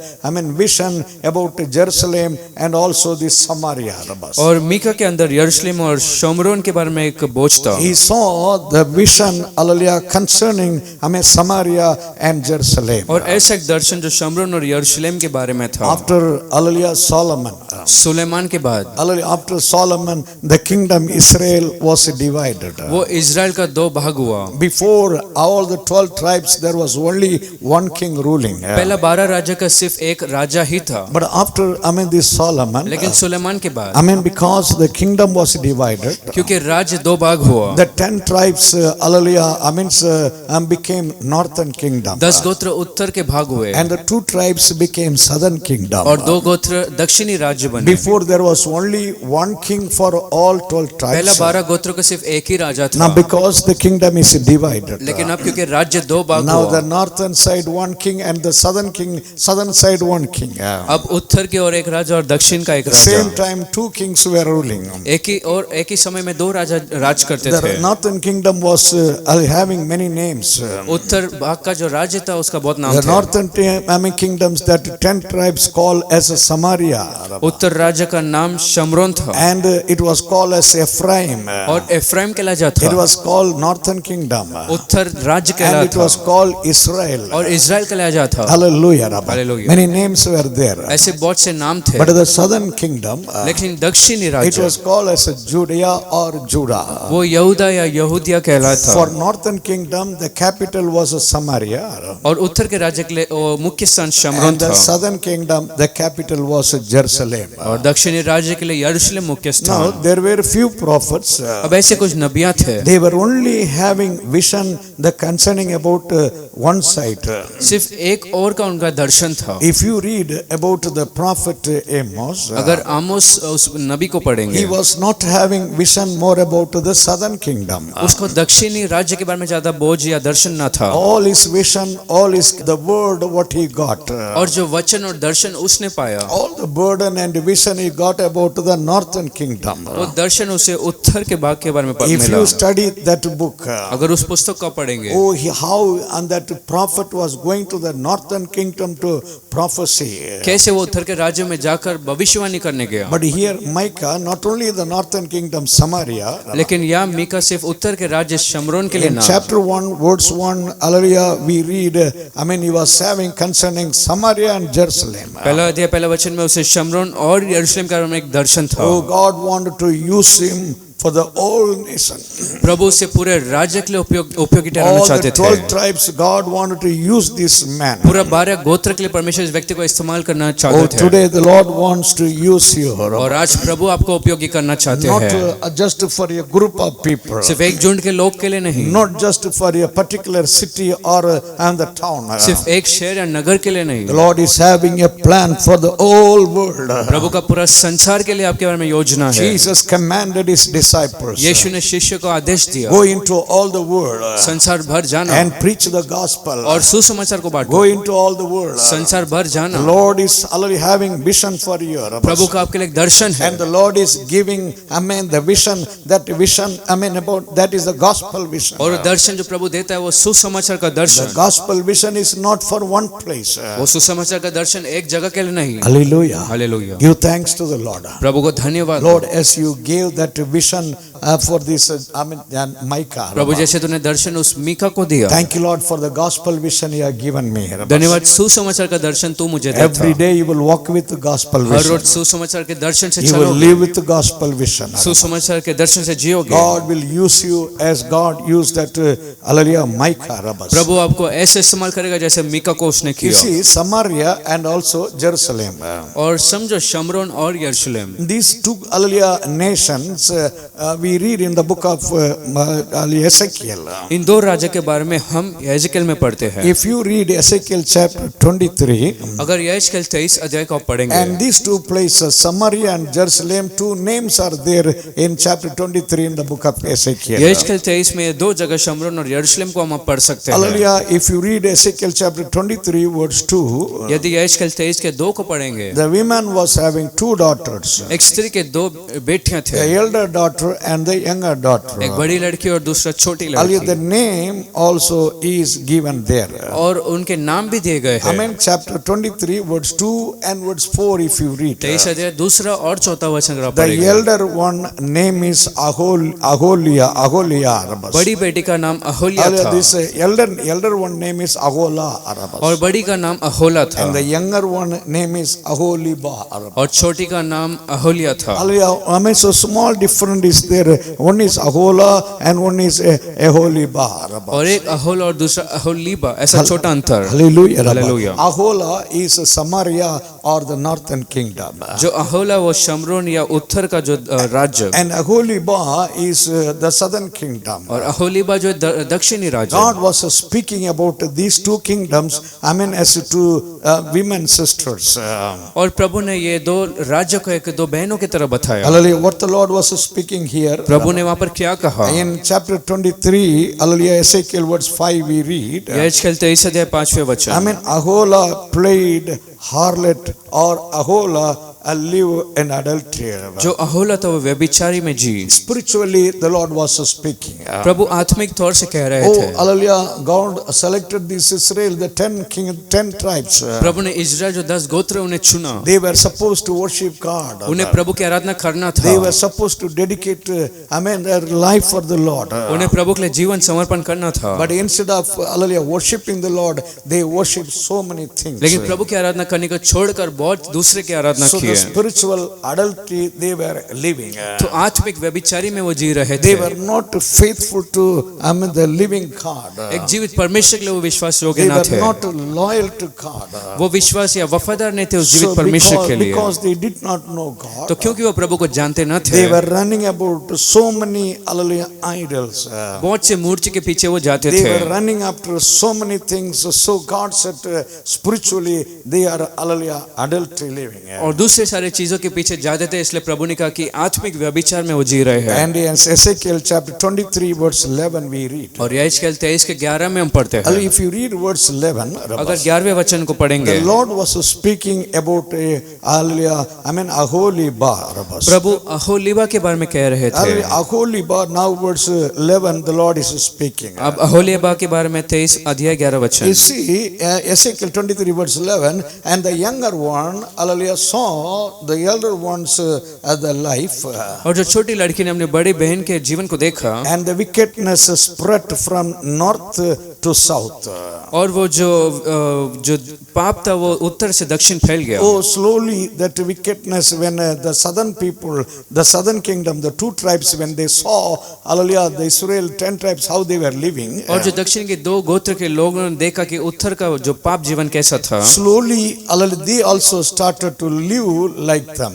vision about Jerusalem and also this Samaria. और मीका के अंदर यरूशलेम और शमरोन के बारे में एक बोझ था He saw the vision, hallelujah, concerning, Samaria and Jerusalem. और ऐसा एक दर्शन जो शमरोन और यरूशलेम के बारे में था After, hallelujah, Solomon, सुलेमान के बाद hallelujah, after Solomon, the kingdom Israel was divided. वो इजराइल का दो भाग हुआ Before all the 12 tribes, there was only one king ruling. पहला 12 राज्य का सिर्फ एक राजा ही था But after, this Solomon, लेकिन सुलेमान के बाद because the kingdom was divided, क्योंकि राज्य दो भाग हुआ the 10 tribes, hallelujah, became northern kingdom. 10 गोत्र उत्तर के भाग हुए And the 2 tribes became southern kingdom. और 2 गोत्र दक्षिणी राज्य बने Before there was only one king for all 12 पहला tribes. 12 गोत्रों का सिर्फ एक ही राजा था Now because the kingdom is divided, लेकिन अब क्योंकि राज्य दो भाग now the हुआ northern side one king and the southern side one king. अब उत्तर की ओर एक राजा और दक्षिण का एक Same Raja time 2 kings were ruling. एक ही समय में 2 राजा राज करते थे The northern kingdom was having many names. उत्तर भाग का जो राज्य था उसका बहुत नाम The था northern kingdoms that 10 tribes call as Samaria, उत्तर राज्य का नाम शमरोन था and it was called as Ephraim. और एफ्राइम कहलाया It था was called northern kingdom, उत्तर राज्य and कहलाया it was था called Israel. और इजराइल कहलाया था Hallelujah, Rabbi. Hallelujah. Many names were there. ऐसे बहुत से नाम थे But the southern kingdom, लेकिन दक्षिणी it राज्य was called as Judea or Judah. वो यहूदा या यहूदिया कहलाता For northern kingdom, the capital was Samaria, और उत्तर के राज्य के लिए वो मुख्य स्थान शमरोन and the था southern kingdom, the capital was Jerusalem. और दक्षिणी राज्य के लिए यरूशलेम मुख्य Now स्थान there were few prophets. अब ऐसे कुछ नबियाँ थे They were only having vision the concerning about one side. सिर्फ एक और का उनका दर्शन था If you read about the prophet Amos, अगर आमोस उस नबी को पढ़ेंगे he was not having vision more about the southern kingdom. उसको दक्षिणी राज्य के बारे में ज्यादा बोझ या दर्शन न था All his vision, all his the word what he got. और जो वचन और दर्शन उसने पाया All the burden and vision he got about the northern kingdom. वो दर्शन उसे उत्तर के भाग के बारे में If मिला you study that book, अगर उस पुस्तक को पढ़ेंगे how and that prophet was going to the northern kingdom to prophesy. कैसे वो उत्तर के राज्य में जाकर भविष्यवाणी करने गया But here Micah, not only the northern kingdom Samaria, लेकिन यहाँ मीका सिर्फ उत्तर के राज्य शमरोन के लिए in ना chapter 1 verse 1, hallelujah, we read, he was having concerning Samaria and Jerusalem. पहला अध्याय पहला वचन में उसे शमरोन और यरूशलेम के बारे में एक दर्शन था Oh, God wanted to use him for the whole nation. प्रभु उसे पूरे राज्य के लिए उपयोगी ठहराना All the चाहते 12 थे tribes, God wanted to use this man. पूरा 12 गोत्र के लिए परमेश्वर इस व्यक्ति को इस्तेमाल करना Oh, चाहते थे today the Lord wants to use you. और आज प्रभु आपको उपयोगी करना चाहते Not हैं just for a group of people. सिर्फ एक झुंड के लोग के लिए नहीं Not just for a particular city or and the town. सिर्फ एक शहर या नगर के लिए नहीं The Lord is having a plan for the whole world. प्रभु का पूरा संसार के लिए आपके बारे में योजना है Jesus commanded his disciples, यीशु ने शिष्य को आदेश दिया, go into all the world संसार भर जाना and preach the gospel. और सुसमाचार को बांटो, Go into all the world. संसार भर The जाना। Lord is already having vision for you. प्रभु का आपके लिए एक दर्शन है And the Lord is giving, amen, the vision, that vision, amen, about that is the gospel vision. और दर्शन जो प्रभु देता है वो सुसमाचार का The Darshan, gospel vision is not for one place. वो सुसमाचार का दर्शन एक जगह के लिए नहीं। Hallelujah. Hallelujah, Give thanks to the Lord. प्रभु को धन्यवाद। Lord, as you gave that vision for this, Micah. प्रभु जैसे तूने दर्शन उस मीका को दिया, Thank you, Lord, for the gospel vision you have given me. धन्यवाद सुसमाचार का दर्शन तू मुझे देता। Every day you will walk with the gospel her vision. रोज सुसमाचार के दर्शन से You will चलोगे, live with the gospel vision. सुसमाचार के दर्शन से जियोगे। God will use you as God used that, hallelujah, Micah. प्रभु आपको ऐसे इस्तेमाल करेगा जैसे मीका को उसने You किया। see, Samaria and also Jerusalem. और समझो शमरोन और यरूशलेम, These two, hallelujah, nations, we read in the book of Ezekiel. इन दो राजा के बारे में हम यहेजकेल में पढ़ते हैं। If you read Ezekiel chapter 23, अगर यहेजकेल 23 अध्याय को आप पढ़ेंगे, and these two places, Samaria and Jerusalem, two names are there in chapter 23 in the book of Ezekiel. यहेजकेल 23 में ये दो जगह शमरोन और यरूशलेम को हम पढ़ सकते हैं। Hallelujah, if you read Ezekiel chapter 23 verse 2, यदि यहेजकेल 23 के 2 को पढ़ेंगे, the woman was having two daughters, एक स्त्री के 2 बेटियां the थे, elder daughter and the younger daughter. एक बड़ी लड़की और दूसरा छोटी Hallelujah, the लड़की, name also is given there. और उनके नाम भी दिए गए हैं। Amen. Chapter 23 verse 2 and verse 4 if you read. 23 अध्याय 2 और 4 वचन अगर आप The पढ़ेंगे, elder one name is Aholiah. बड़ी बेटी का नाम अहोलिया Hallelujah, था, this elder one name is Ahola. और बड़ी का नाम अहोला था, And the younger one name is Aholiba. और छोटी का नाम अहोलिया था। Hallelujah. Amen. So small difference is there. One is Ahola and one is Aholiba. और एक अहोल और दूसरा अहोलीबा, ऐसा छोटा अंतर। Hallelujah. Hallelujah. Ahola is Samaria or the northern kingdom. जो अहोला वो शमरोन या उत्तर का जो राज्य, And Aholiba is the southern kingdom. और अहोलीबा जो दक्षिणी राज्य। God was speaking about these two kingdoms, I mean, as two women sisters. और प्रभु ने ये दो राज्य को एक दो बहनों की तरह बताया। Hallelujah. What the Lord was speaking here. प्रभु ने वहाँ पर क्या कहा? In chapter 23, hallelujah, Ezekiel verse 5 we read. यहेजकेल 23 अध्याय 5वें I वचन, mean, Ahola played harlot or Ahola live in adultery. जो अहोला था वो व्यभिचारी में जी। Spiritually, the Lord was speaking. प्रभु आत्मिक तौर से कह रहे Oh, थे। hallelujah, God selected this Israel, the 10 tribes. प्रभु ने इजराइल जो 10 गोत्र उन्हें चुना, They were supposed to worship God. उन्हें प्रभु की आराधना करना था, They were supposed to dedicate, their life for the Lord. उन्हें प्रभु के लिए जीवन समर्पण करना था। But instead of, hallelujah, worshiping the Lord, they worship so many things. लेकिन प्रभु की आराधना करने को छोड़कर बहुत दूसरे की आराधना So की the है। spiritual adultery they were living. तो आत्मिक व्यभिचारी में वो जी रहे They थे। were not faithful to, the living God. एक जीवित परमेश्वर के लिए वो विश्वास योग्य They ना were थे, not loyal to God. वो विश्वास या वफादार नहीं थे उस So जीवित परमेश्वर के लिए। because they did not know God, तो क्योंकि वो प्रभु को जानते न थे, they were running about so many, hallelujah, idols. बहुत से मूर्ति के पीछे वो जाते They थे। were running after so many things. So God said, spiritually they are, hallelujah, adultery living. और दूसरे सारे चीजों के पीछे जाते थे, इसलिए प्रभु ने कहा कि आत्मिक व्यभिचार में वो जी रहे हैं। And in Ezekiel chapter 23 verse 11 we read. और यहेजकेल 23 के 11 में हम पढ़ते हैं। If you read verse 11, अगर 11वें वचन को पढ़ेंगे, the Lord was speaking about hallelujah, Aholiba. प्रभु अहोलीबा के बारे में कह रहे थे। Aholiba, now verse 11 the Lord is speaking. अब अहोलीबा के बारे में 23 अध्याय 11 वचन, You see, Ezekiel 23 verse 11, and the younger one, hallelujah, saw the elder one's the life, और जो छोटी लड़की ने अपनी बड़ी बहन के जीवन को देखा, and the wickedness spread from north to south. और वो जो पाप था वो उत्तर से दक्षिण फैल गया। Oh, slowly that wickedness, when the southern people, the southern kingdom, the two tribes, when they saw, hallelujah, the Israel 10 tribes, how they were living, और जो दक्षिण के 2 गोत्र के लोगों ने देखा कि उत्तर का जो पाप जीवन कैसा था, slowly, hallelujah, they also started to live like them.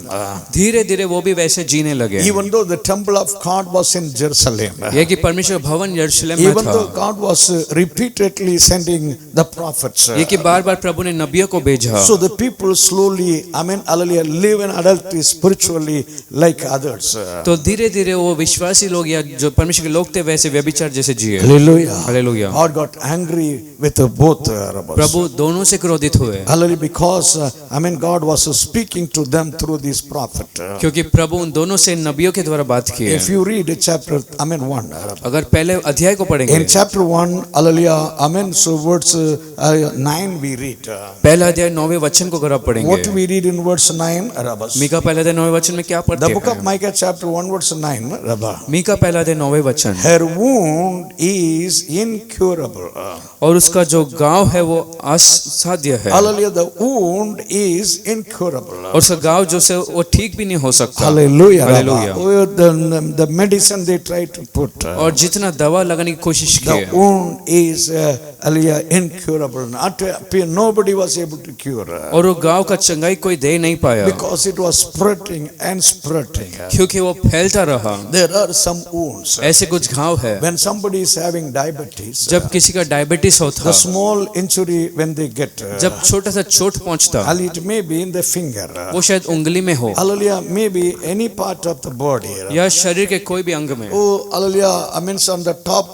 धीरे धीरे वो भी वैसे जीने लगे। Even though the temple of God was in Jerusalem, ये कि परमेश्वर भवन यरूशलेम में even था, though God was repeatedly sending the prophets, ये कि बार बार प्रभु ने नबियों को भेजा, so the people slowly, hallelujah, live in adultery spiritually like others. तो धीरे धीरे वो विश्वासी लोग या जो परमेश्वर के लोग थे वैसे व्यभिचार जैसे जिए। Hallelujah. Hallelujah. God got angry with both. प्रभु दोनों से क्रोधित हुए, Hallelujah, because God was speaking to them through this prophet. क्योंकि प्रभु उन दोनों से नबियों के द्वारा बात की है। If you read chapter 1, अगर पहले अध्याय को पढ़ेंगे, in chapter 1, hallelujah, so verse 9 we read. पहला अध्याय 9वें वचन को अगर आप What पढ़ेंगे, we read in verse 9, Rabbas? Mika पहला अध्याय 9वें वचन में क्या The पढ़ते book of हैं? Micah chapter 1 verse 9, Rabba. Mika पहला अध्याय 9वें वचन, Her wound is incurable. और उसका जो घाव है वो असाध्य है, Hallelujah, the wound is incurable. और उसका घाव जो से वो ठीक भी नहीं हो सकता। Hallelujah, Hallelujah. Rabba. Oh, the medicine they try to put. और जितना दवा लगाने की कोशिश The की, wound is hallelujah, incurable. Nobody was able to cure. और वो घाव का चंगाई कोई दे नहीं पाया, Because it was spreading and spreading. क्योंकि वो फैलता रहा। There are some wounds. ऐसे कुछ घाव है, When somebody is having diabetes, जब किसी का डायबिटीज होता, the small injury when they get, जब छोटा सा चोट पहुंचता, it may be in the finger. वो शायद उंगली में हो Hallelujah, maybe any part of the body. या शरीर के कोई भी अंग में, Oh, hallelujah, on the top,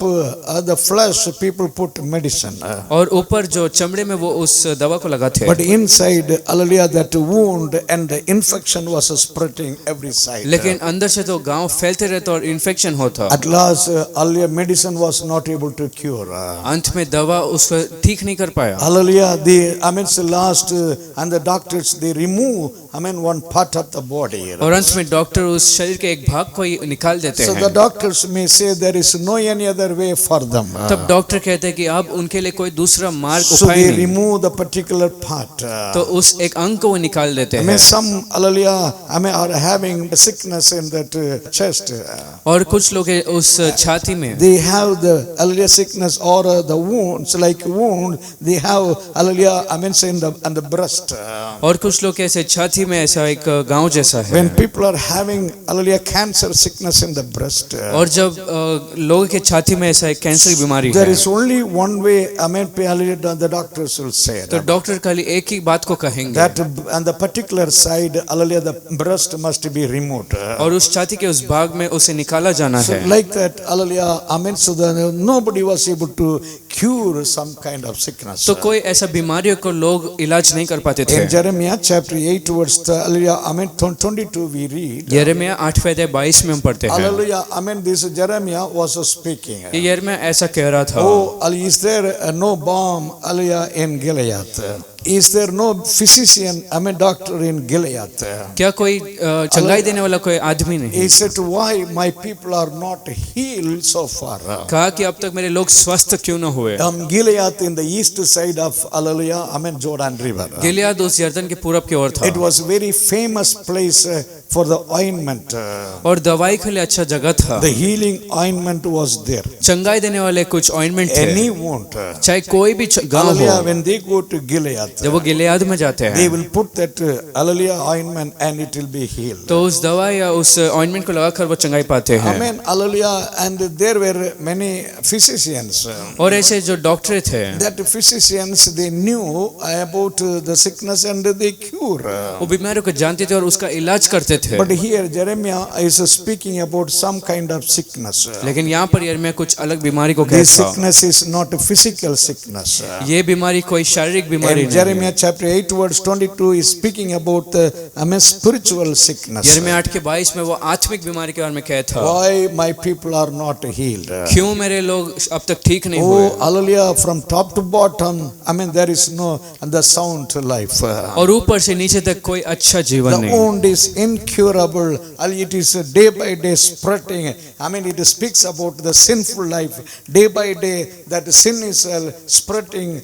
the flesh, people put medicine. और ऊपर जो चमड़े में वो उस दवा को लगाते हैं, But inside, hallelujah, that wound and the infection was spreading every side. लेकिन अंदर से तो घाव फैलते रहता और इन्फेक्शन होता। At last, hallelujah, medicine was not able to cure. अंत में दवा उसको ठीक नहीं कर पाया, Hallelujah, the last, and the doctors, they remove, one part of the body. और अंत में डॉक्टर उस शरीर के एक भाग को ही निकाल देते So the हैं। doctors may say there is no any other way for them. तब डॉक्टर कहते हैं कि अब उनके लिए कोई दूसरा मार्ग So उपाय they नहीं, remove the particular part. तो उस एक अंग को वो निकाल देते हैं। Some, hallelujah, are having sickness in that chest. और कुछ लोग हैं उस छाती में, They have the, hallelujah, sickness or the wounds, like wound, they have, hallelujah, say in the breast. और कुछ लोग ऐसे छाती में ऐसा एक गांव जैसा है। When people are having, hallelujah, cancer sickness in the breast, और जब लोगों के छाती में ऐसा एक कैंसर की बीमारी there है, is only one way, hallelujah, the doctors will say. तो डॉक्टर खाली एक ही बात को कहेंगे, That on the particular side, hallelujah, the breast must be removed. और उस छाती के उस भाग में उसे निकाला जाना So है। like that, hallelujah, so nobody was able to cure some kind of sickness. तो कोई ऐसा बीमारियों को लोग इलाज नहीं कर पाते थे। In Jeremiah chapter 8 verse, hallelujah, 22 we read. यिर्मयाह 8वें अध्याय 22 में हम पढ़ते हैं, Hallelujah, this Jeremiah was speaking. ये यिर्मयाह ऐसा कह रहा था, Oh, is there no balm, hallelujah, in Gilead? Is there no physician, doctor in Gilead? क्या कोई चंगाई देने वाला कोई आदमी नहीं? He said, why my people are not healed so far? कहा कि अब तक मेरे लोग स्वस्थ क्यों न हुए? Gilead in the east side of, hallelujah, Jordan River. Gilead उस यर्दन के पूरब की ओर था, It was very famous place for the ointment. और दवाई के लिए अच्छा जगह था। The healing ointment was there. चंगाई देने वाले कुछ ऑइंटमेंट Any थे, wound, चाहे कोई भी गांव hallelujah, हो, when they go to Gilead, जब वो गिलियाद में जाते they हैं will put that, hallelujah, ointment and it will be healed. तो उस दवा या उस ऑइंटमेंट को लगाकर वो चंगाई पाते हैं। Amen, hallelujah, and there were many physicians. और ऐसे जो डॉक्टर थे, That physicians, they knew about the sickness and they cure. वो बीमारियों को जानते थे और उसका इलाज करते थे। But here Jeremiah is speaking about some kind of sickness. लेकिन यहाँ पर यिर्मयाह कुछ अलग बीमारी को This कहता, sickness is not a physical sickness. ये बीमारी कोई शारीरिक बीमारी And नहीं Jeremiah है। chapter 8 verse 22 is speaking about the spiritual sickness. यिर्मयाह 8 के 22 में वो आत्मिक बीमारी के बारे में कहता, Why my people are not healed? क्यों मेरे लोग अब तक ठीक नहीं Oh, हुए? hallelujah, from top to bottom, there is no the sound life. और ऊपर से नीचे तक कोई अच्छा जीवन The नहीं। wound is incurable. It is day by day spreading. It speaks about the sinful life. Day by day, that sin is spreading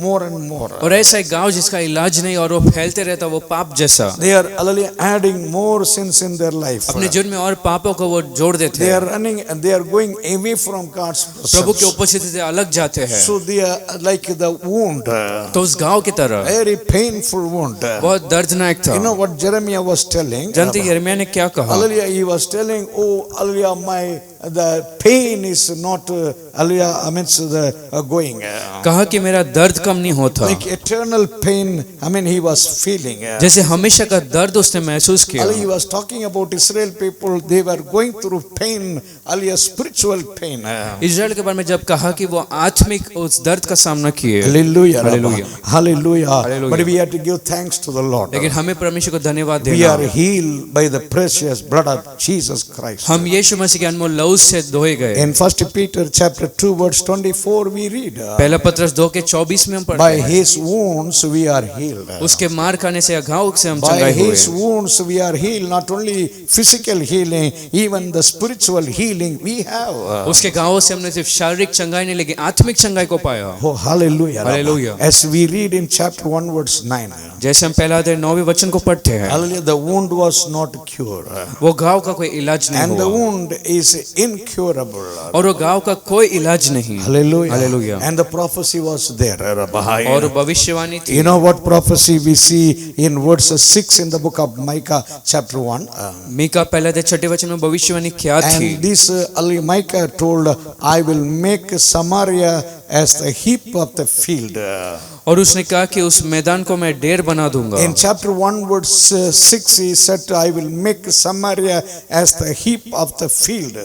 more and more. और ऐसा ऐसा एक गांव जिसका इलाज नहीं और वो फैलते रहता, वो पाप जैसा। They are hallelujah adding more sins in their life. अपने जीवन में और पापों को वो जोड़ देते They हैं, are running and they are going away from God's प्रभु की presence. उपस्थिति से अलग जाते हैं। So they are like the wound, तो उस गांव की तरह very painful wound. बहुत दर्दनाक था। You know what Jeremiah was telling? जानते यिर्मयाह ने क्या कहा? Hallelujah, he was telling, oh, hallelujah, the pain is not, hallelujah, I mean, the going. कहा कि मेरा दर्द कम नहीं होता, Like eternal pain, I mean, he was feeling. जैसे हमेशा का दर्द उसने महसूस किया। Hallelujah, he was talking about Israel people, they were going through pain, hallelujah, spiritual pain. Israel के बारे में जब कहा कि वो आत्मिक उस दर्द का सामना किए। Hallelujah. Hallelujah. Hallelujah. Hallelujah. But we have to give thanks to the Lord. लेकिन हमें परमेश्वर को धन्यवाद We देना। are healed by the precious blood of Jesus Christ. हम यीशु मसीह के अनमोल लहू से धोए गए। In 1 Peter chapter 2 verse 24 we read, पहला पत्रस 2:24 में हम पढ़ते by हैं, his wounds we are healed. उसके मार खाने से, घाव से हम By चंगाई हुए। his wounds we are healed. Not only physical healing, even the spiritual healing we have. उसके घावों से हमने सिर्फ शारीरिक चंगाई नहीं लेकिन आत्मिक चंगाई को पाया। Oh, hallelujah. Hallelujah. As we read in chapter 1 verse 9. जैसे हम पहला अध्याय 9वें वचन को पढ़ते हैं, Hallelujah. The wound was not cured. वो घाव का कोई इलाज नहीं And the हुआ wound is incurable. और वो घाव का कोई इलाज नहीं। Hallelujah. Hallelujah. And the prophecy was there. और भविष्यवाणी थी। You know what prophecy we see in verse 6 in the book of Micah chapter 1? Mika पहला अध्याय 6 वचन में भविष्यवाणी क्या थी? And this Micah told, I will make Samaria as the heap of the field. और उसने कहा कि उस मैदान को मैं ढेर बना दूंगा। In chapter 1 verse 6 he said, I will make Samaria as the heap of the field.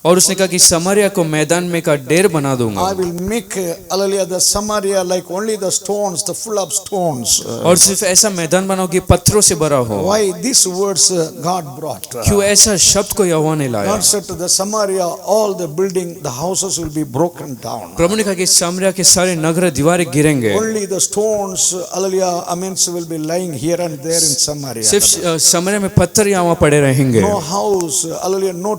और उसने कहा कि समरिया को मैदान में का ढेर बना दूंगा। I will make hallelujah the Samaria like only the stones, the full of stones. और सिर्फ ऐसा मैदान बनाओ कि पत्थरों से भरा हो। Why these words God brought? क्यों ऐसा शब्द को यहोवा ने लाया? God said to the Samaria, all the building, the houses will be broken down. प्रभु ने कहा कि समरिया के सारे नगर दीवारें गिरेंगे। Only the stones, hallelujah, amens will be lying here and there in Samaria. सिर्फ समरिया में पत्थर यहाँ वहाँ पड़े रहेंगे। No house, hallelujah, no,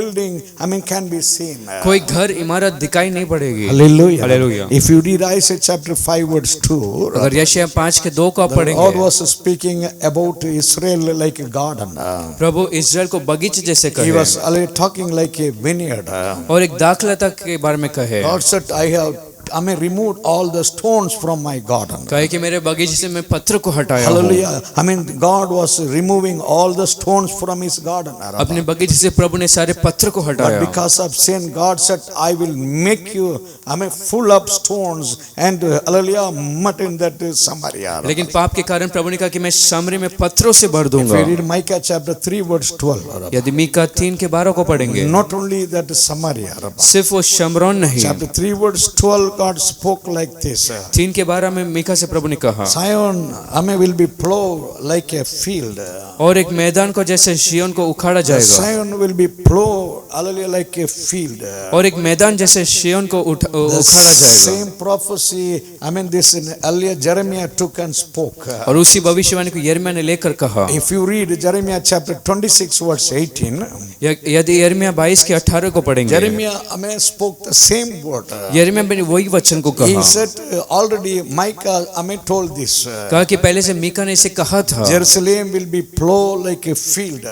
building, can be seen. कोई घर इमारत दिखाई नहीं पड़ेगी। Hallelujah. Hallelujah. If you read Isaiah chapter 5 verse 2, अगर यशायाह 5:2 को आप the Lord पढ़ेंगे, was speaking about Israel like a garden. प्रभु इस्राएल को बगीचे जैसे He कहे was talking like a vineyard. और एक दाखलता के बारे में कहे। God said, I may remove all the stones from my garden. कहे कि मेरे बगीचे से मैं पत्थर को हटाया हूँ। Hallelujah. God was removing all the stones from his garden. अपने बगीचे से प्रभु ने सारे पत्थर को हटाया। But because of sin, God said, I will make you, full of stones and hallelujah, mud in that Samaria. लेकिन पाप के कारण प्रभु ने कहा कि मैं सामरी में पत्थरों से भर दूंगा। If we read Micah chapter 3 verse 12. यदि मीका 3:12 को पढ़ेंगे, Not only that Samaria. सिर्फ वो शमरोन नहीं, Chapter 3 verse 12, God spoke like this. 3:12 में मीका से प्रभु ने कहा, Zion, will be plowed like a field. और एक मैदान को जैसे शियोन को उखाड़ा जाएगा। Zion will be plowed, hallelujah, like a field. और एक मैदान जैसे शियोन को उखाड़ा जाएगा। Same prophecy, this in earlier Jeremiah took and spoke. और उसी भविष्यवाणी को यिर्मयाह ने लेकर कहा। If you read Jeremiah chapter 26 verse 18, यदि यिर्मयाह 22:18 को पढ़ेंगे, Jeremiah, spoke the same word. यिर्मयाह ने वही वचन को He कहा। said already Micah, told this. कहा कि पहले से मीका ने इसे कहा था। Jerusalem will be plowed like a field.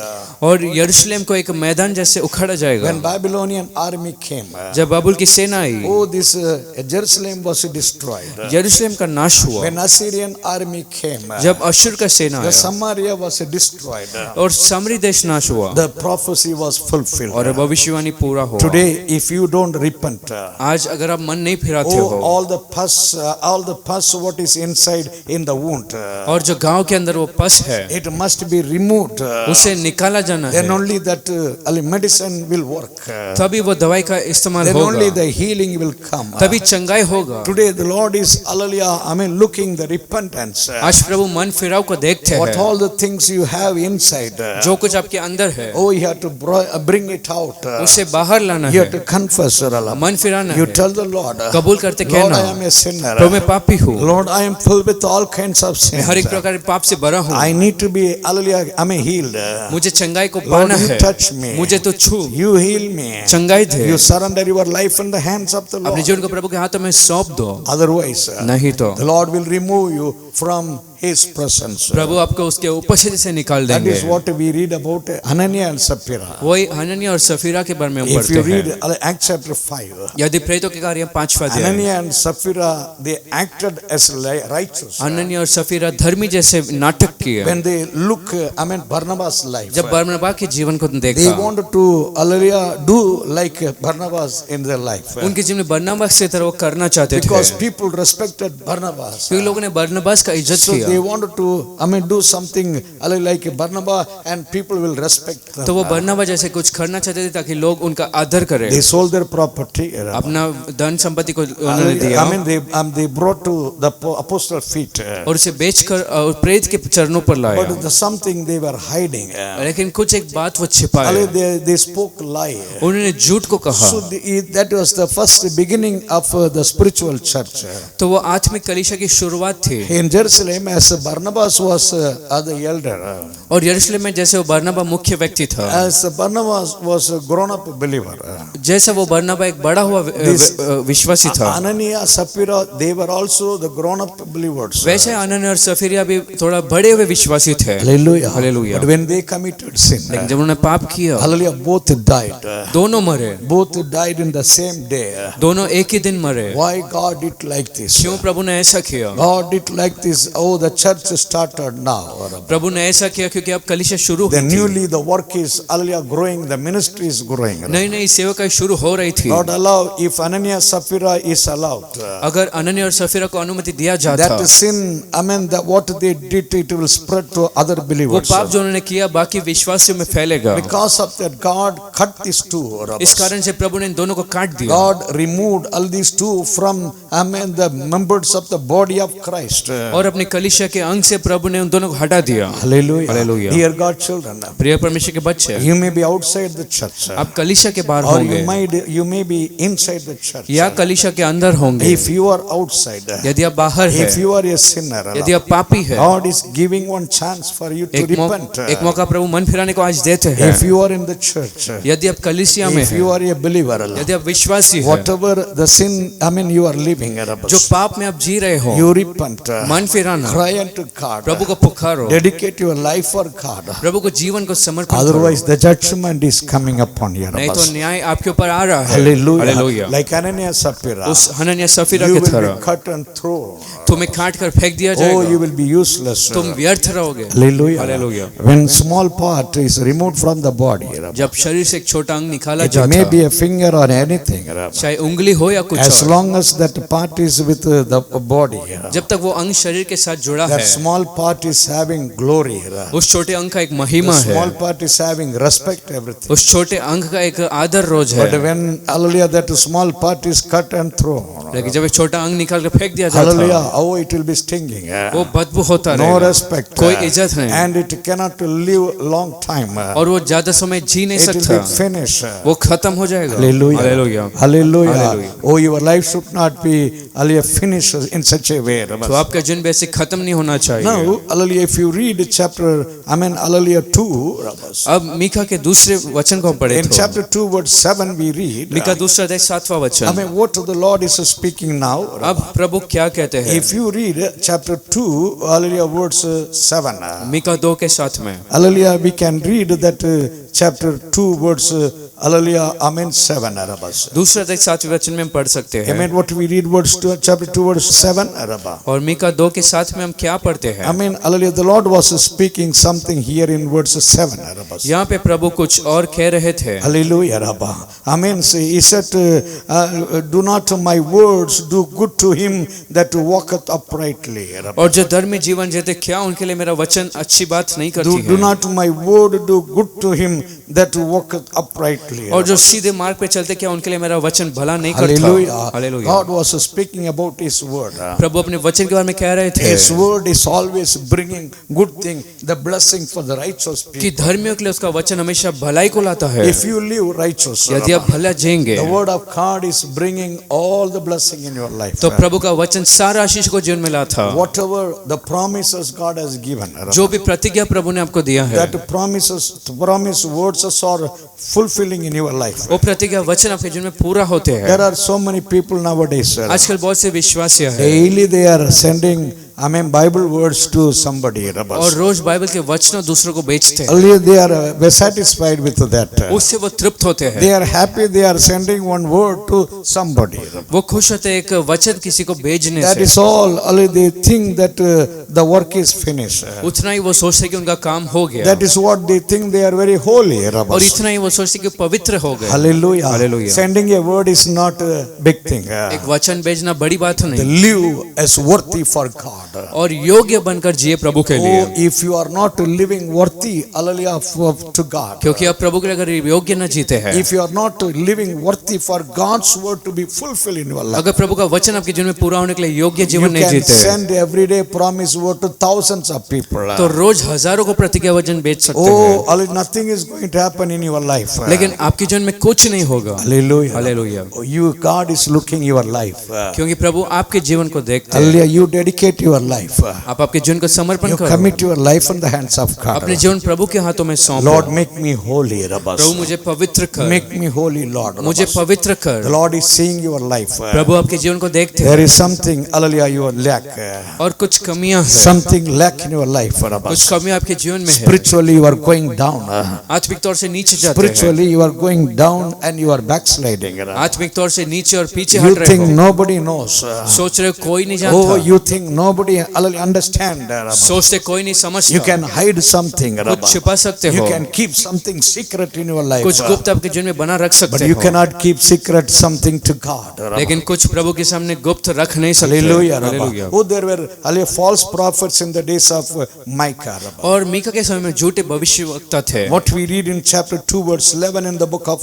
और यरूशलेम को एक मैदान जैसे उखाड़ा जाएगा। When Babylonian army came, जब बाबुल की सेना आई, oh, this Jerusalem was destroyed. यरूशलेम का नाश हुआ। When Assyrian army came, जब अश्शूर का सेना the आया Samaria was destroyed. और सामरी देश नाश हुआ The prophecy was fulfilled. और भविष्यवाणी पूरा हुआ। Today, if you don't repent, आज अगर आप मन नहीं फिराते oh, हो, all the pus what is inside in the wound, और जो गांव के अंदर वो पस है, it must be removed. उसे निकाला जाना Then है। only that medicine will work. तभी वो दवाई का इस्तेमाल Then only होगा, the healing will come. तभी चंगाई होगा। Today the Lord is, hallelujah, looking the repentance. आज प्रभु मन फिराव को देखते What हैं। all the things you have inside, जो कुछ आपके अंदर है, oh, you have to bring it out. उसे बाहर लाना You है, have to confess. मन फिराना You है, tell the Lord, कबूल करते Lord, कहना, I am a sinner. प्रभु मैं पापी हूँ, Lord, I am filled with all kinds of मैं हर एक sins. प्रकार के पाप से भरा हूँ, I need to be, hallelujah, healed. मुझे चंगाई को Lord, पाना you है, touch me. मुझे तो छू, You You heal me. चंगाई दे। You surrender your life in the hands of the अपने Lord. जीवन को प्रभु के हाथों में सौंप दो, Otherwise, नहीं तो the Lord will remove you from His presence. प्रभु आपको उसके उपस्थिति से निकाल That देंगे। is what we read about Ananias and Sapphira. वही हनन्याह और सफीरा के बारे में हम If पढ़ते you read हैं। Acts chapter 5, यदि प्रेरितों के कार्य 5वां अध्याय, Ananias and Sapphira, they acted as righteous. हनन्याह और सफीरा धर्मी जैसे नाटक किए। When they look, Barnabas' life, जब बरनबा के जीवन को they देखा, wanted to, hallelujah, do like Barnabas in their life. उनके जीवन में बरनबा से तरह वो करना चाहते थे, Because people respected Barnabas. क्योंकि लोगों ने बरनबास का इज्जत So किया, they wanted to, do something like Barnabas and people will respect them. तो वो बरनबा जैसे कुछ करना चाहते थे ताकि लोग उनका आदर करें। They sold their property. अपना धन संपत्ति को उन्होंने दिया they brought to the apostle feet. और उसे बेचकर और प्रेरित के चरणों पर लाया, But the something they were hiding. लेकिन कुछ एक बात वो छिपाए, They spoke lie. उन्होंने झूठ को कहा। So that was the first beginning of the spiritual church. तो वो आत्मिक कलीसिया की शुरुआत थी। In Jerusalem, as Barnabas was the elder, और यरूशलेम में जैसे वो बरनबा मुख्य व्यक्ति था, as Barnabas was a grown-up believer, जैसे वो बरनबा एक बड़ा हुआ विश्वासी था, Ananias, Sapphira, they were also the grown-up believers. वैसे अनन्याह और सफीरा भी थोड़ा बड़े हुए विश्वासी थे। Hallelujah. Hallelujah. But when they committed sin, लेकिन जब उन्होंने पाप किया, hallelujah, both died. दोनों मरे, Both died in the same day. दोनों एक ही दिन मरे। Why God did like this? क्यों प्रभु ने ऐसा किया? God did like this. Oh, the church started now. प्रभु ने ऐसा किया क्योंकि अब कलीसिया शुरू Then हुई थी, newly the work is, hallelujah, growing. The ministry is growing. नई नई सेवकाई शुरू हो रही थी। God allow, if Ananias, Sapphira is allowed, अगर अनन्याह और सफीरा को अनुमति दिया जाता, that sin, that what they did, it will spread to other वो believers. पाप जो उन्होंने किया बाकी विश्वासियों में फैलेगा। Because of that, God cut these two. इस कारण से प्रभु ने इन दोनों को काट दिया। God removed all these two from, the members of the body of Christ. और अपने कलीसिया के अंग से प्रभु ने उन दोनों को हटा दिया। Hallelujah. Hallelujah. Dear God children, प्रिय परमेश्वर के बच्चे, you may be outside the church, आप कलीसिया के बाहर or होंगे you may be inside the church. या कलीसिया के अंदर होंगे। If you are outside, यदि आप बाहर हैं, if you are a sinner, यदि आप पापी हैं, God is giving one chance for you to repent. एक मौका प्रभु मन फिराने को आज देते हैं। If you are in the church, यदि आप कलीसिया में if हैं, you are a believer, यदि आप विश्वासी हैं, whatever the sin, you are living, जो पाप में आप जी रहे हो, you repent, मन फिराना, cry unto God, प्रभु को पुकारो, dedicate your life for God. प्रभु को जीवन को समर्पण करो, Otherwise, the judgment is coming upon you. नहीं तो न्याय आपके ऊपर आ रहा है। Hallelujah. Hallelujah. Like Ananias, Sapphira, उस हनन्याह सफीरा you की will तरह be cut and thrown. तुम्हें काट कर फेंक दिया Oh, जाएगा, you will be useless. तुम व्यर्थ रहोगे। Hallelujah. Hallelujah. When small part is removed from the body, जब शरीर से एक छोटा अंग निकाला it may जाता, be a finger or anything, चाहे उंगली हो या कुछ as और, long as that part is with the body, जब तक वो अंग शरीर के साथ जुड़ा that है, small part is having glory. उस छोटे अंग का एक The महिमा small है, part is having respect, everything. उस छोटे अंग का एक आदर रोज But है। when, hallelujah, that small part is cut and thrown, लेकिन जब एक छोटा अंग निकाल कर फेंक दिया जाता, hallelujah, oh, it will be stinging. वो बदबू होता No रहेगा, respect. कोई इज्जत नहीं, And it cannot live long time. और वो ज्यादा समय जी नहीं It will सकता, be finished. वो खत्म हो जाएगा। Hallelujah. Hallelujah. Hallelujah. Hallelujah. Oh, your life should not be, hallelujah, finished in such a way. तो आपका जीवन वैसे खत्म नहीं होना चाहिए। Now, hallelujah, if you read chapter, hallelujah, 2, अब मीका के दूसरे वचन को हम पढ़े in तो chapter 2, verse 7, we read, Mika दूसरा अध्याय 7वां वचन, what the Lord is speaking now. अब प्रभु क्या कहते हैं? If you read chapter 2, hallelujah, verse 7, Mika 2 के 7 में, hallelujah, we can read that chapter 2, verse, hallelujah, 7. दूसरा अध्याय 7वें वचन में हम पढ़ सकते हैं। Amen. What we read, verse 2, chapter 2, verse 7. और मीका 2 के 7 में हम क्या पढ़ते हैं? Hallelujah. The Lord was speaking something here in verse 7. यहाँ पे प्रभु कुछ और कह रहे थे। Hallelujah. See, he said, do not my words do good to him that walketh uprightly. और जो धर्मी जीवन जीते, क्या उनके लिए मेरा वचन अच्छी बात नहीं करती Do है? not my word do good to him that walketh uprightly. और जो सीधे मार्ग पे चलते, क्या उनके लिए मेरा वचन भला नहीं करता? Hallelujah. Hallelujah. God was speaking about his word. प्रभु अपने वचन के बारे में कह रहे थे His word is always bringing good thing, the blessing for the righteous कि people. धर्मियों के लिए उसका वचन हमेशा भलाई को लाता है। If you live righteous, यदि आप भला जिएंगे, the word of God is bringing all the blessing in your life. तो प्रभु का वचन सारा आशीष को जीवन में लाता। Whatever the promises God has given, जो भी प्रतिज्ञा प्रभु ने आपको दिया है, that promise words verses are fulfilling in your life. वो प्रतिज्ञा वचन आपके जीवन में पूरा होते हैं। There are so many people nowadays. आजकल बहुत से विश्वासी हैं Daily they are sending, Bible words to somebody. और रोज बाइबल के वचन दूसरों को बेचते हैं। Only they are satisfied with that. उससे वो तृप्त होते हैं। They are happy they are sending one word to somebody. वो खुश होते हैं एक वचन किसी को भेजने That से। is all. Only they think that the work is finished. उतना ही वो सोचते हैं कि उनका काम हो गया। That is what they think they are very holy. और इतना ही वो सोचते हैं कि पवित्र हो गए। Hallelujah. Hallelujah. Sending a word is not a big thing. एक वचन भेजना बड़ी बात They नहीं। live as worthy for God. और योग्य बनकर जिए प्रभु के लिए। Oh, if you are not living worthy, hallelujah, to God. क्योंकि आप प्रभु के लिए अगर योग्य न जीते हैं, If you are not living worthy for God's word to be fulfilled in your life, अगर प्रभु का वचन आपके जीवन में पूरा होने के लिए योग्य you जीवन नहीं can जीते हैं, send everyday promise word to thousands of people. तो रोज हजारों को प्रतिज्ञा वचन बेच सकते Oh, हैं, hallelujah, nothing is going to happen in your life. लेकिन आपके जीवन में कुछ नहीं होगा। Hallelujah. Hallelujah. Oh, you, God is looking your life. क्योंकि प्रभु आपके जीवन को देखते हैं। Hallelujah. You dedicate your life. आप आपके जीवन को समर्पण You करो। commit your life in the hands of God. अपने जीवन प्रभु के हाथों में सौंपो। Lord, make me holy. प्रभु मुझे पवित्र कर, Make me holy, Lord. मुझे पवित्र कर। The Lord is seeing your life. प्रभु आपके जीवन को देखते हैं There is something, hallelujah, you lack. और कुछ कमियां हैं, Something lack in your life. कुछ कमियां आपके जीवन में है। Spiritually you are going down. आत्मिक तौर से नीचे जाते हैं, Spiritually you are going down and you are backsliding. आत्मिक तौर से नीचे और पीछे You हट रहे think हो। nobody knows. सोच रहे हो कोई नहीं Oh, जानता, you think nobody understand. सोचते कोई नहीं You समझता, can hide something. कुछ छिपा सकते You हो, can keep something secret in your life. कुछ गुप्त आपके जीवन में बना रख But सकते you हो, cannot keep secret something to God. लेकिन कुछ प्रभु के सामने गुप्त रख नहीं सकते। Hallelujah. Hallelujah. Oh, there were hallelujah, false prophets in the days of Micah. और मीका के समय में झूठे भविष्यवक्ता थे। What we read in chapter 2 verse 11 in the book of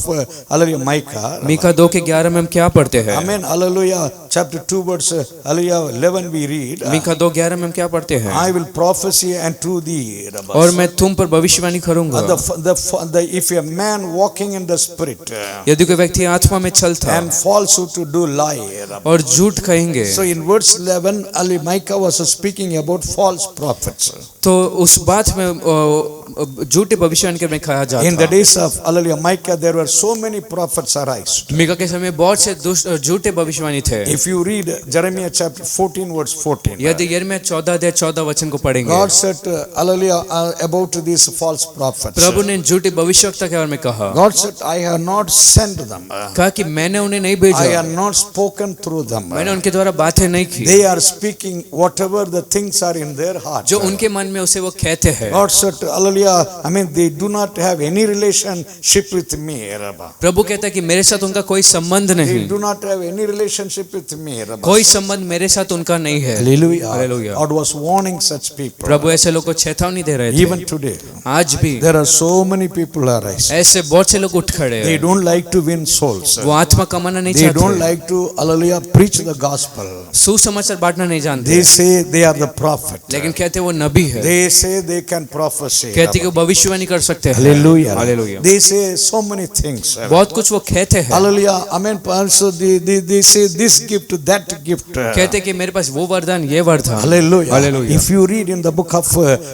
hallelujah, Micah. Mika 2:11 में हम क्या पढ़ते हैं? Amen. Hallelujah. Chapter 2 verse hallelujah 11 we read. Mika 2:11 में हम क्या पढ़ते हैं? I will prophesy unto thee. और मैं तुम पर भविष्यवाणी करूंगा। If a man walking in the spirit यदि कोई व्यक्ति आत्मा में चलता and falsehood to do lie. और झूठ कहेंगे, So in verse 11, Micah was speaking about false prophets. तो उस बात में झूठे भविष्यवाणी में कहा In the जाता। days of hallelujah, Micah, there were so many prophets arise. Mika के समय बहुत से झूठे भविष्यवाणी थे। If you read Jeremiah chapter 14 verse 14, यदि यिर्मयाह 14 वचन को पढ़ेंगे, God said hallelujah about these false prophets. प्रभु ने झूठे भविष्यवक्ता के बारे में कहा, God said, I have not sent them. कहा कि मैंने उन्हें नहीं I भेजा, have not spoken through them. मैंने उनके द्वारा बातें नहीं की, They are speaking whatever the things are in their heart. जो उनके मन में उसे वो कहते हैं। God said, hallelujah, they do not have any relationship with me. प्रभु कहता है कि मेरे साथ उनका कोई संबंध They नहीं, do not have any relationship with me. कोई संबंध मेरे साथ उनका नहीं है। Hallelujah. Hallelujah. God was warning such people. प्रभु ऐसे लोगों को चेतावनी दे रहे Even थे। today, आज भी there are so many people arise. ऐसे बहुत से लोग उठ खड़े They हैं, don't like to win souls. वो आत्मा कमाना नहीं They don't चाहते, like to, hallelujah, preach the gospel. सुसमाचार बांटना नहीं जानते, They say they are the prophet. लेकिन कहते वो नबी है, They say they can prophesy. कहते कि वो भविष्यवाणी कर सकते हैं। Hallelujah. Hallelujah. They say so many things. बहुत कुछ वो कहते हैं, Hallelujah. Amen. Also they say this gift, that gift. कहते कि मेरे पास वो वरदान, ये वरदान। Hallelujah. Hallelujah. If you read in the book of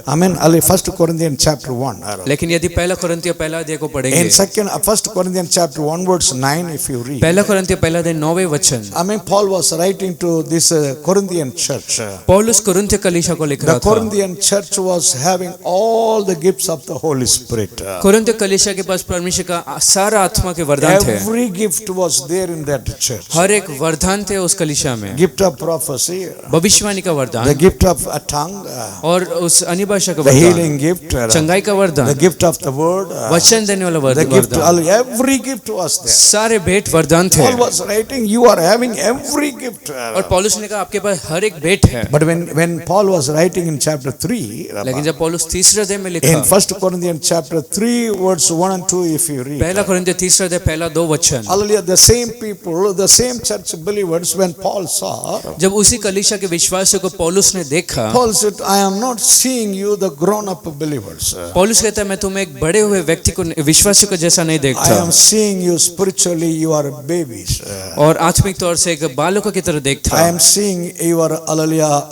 Amen, 1 Corinthians chapter 1. लेकिन यदि पहला कुरिन्थियों पहला अध्याय को पढ़ेंगे, In 1 Corinthians chapter 1 verse 9, if you read. पहला कुरिन्थियों पहला अध्याय 9वें वचन, Amen. Paul was writing to this Corinthian church. पौलुस कुरिन्थियों कलीसिया को लिख The रहा था। Corinthian church was having all the gifts of the Holy Spirit. कुरिन्थियों कलीसिया के पास परमेश्वर का सारा आत्मा के वरदान थे। Every gift was there in that church. हर एक वरदान थे उस कलीसिया में। Gift of prophecy, भविष्यवाणी का the वरदान gift of a tongue, और उस अन्य भाषा का the वरदान, healing gift, चंगाई का the वरदान, gift of the word, वचन देने वाला the gift, वरदान, every gift was there. सारे भेंट वरदान थे। Paul was writing, you are having every gift. और पौलुस ने कहा आपके पास हर एक भेंट है। But when Paul was writing in chapter 3, लेकिन जब पौलुस तीसरे अध्याय में in लिखा, 1 Corinthians chapter 3 verse 1 and 2, if you read, पहला कुरिन्थियों तीसरा अध्याय पहला 2 वचन, hallelujah, the same people, the same church believers, when Paul saw, जब उसी कलीसिया के विश्वासियों को पौलुस ने देखा, Paul said, I am not seeing you the grown up believers. पौलुस कहता है मैं तुम्हें एक बड़े हुए व्यक्ति को, विश्वासी को जैसा नहीं I देखता, am seeing you spiritually, you are babies. और आत्मिक तौर से एक बालकों की तरह देखता। I am seeing you are, hallelujah,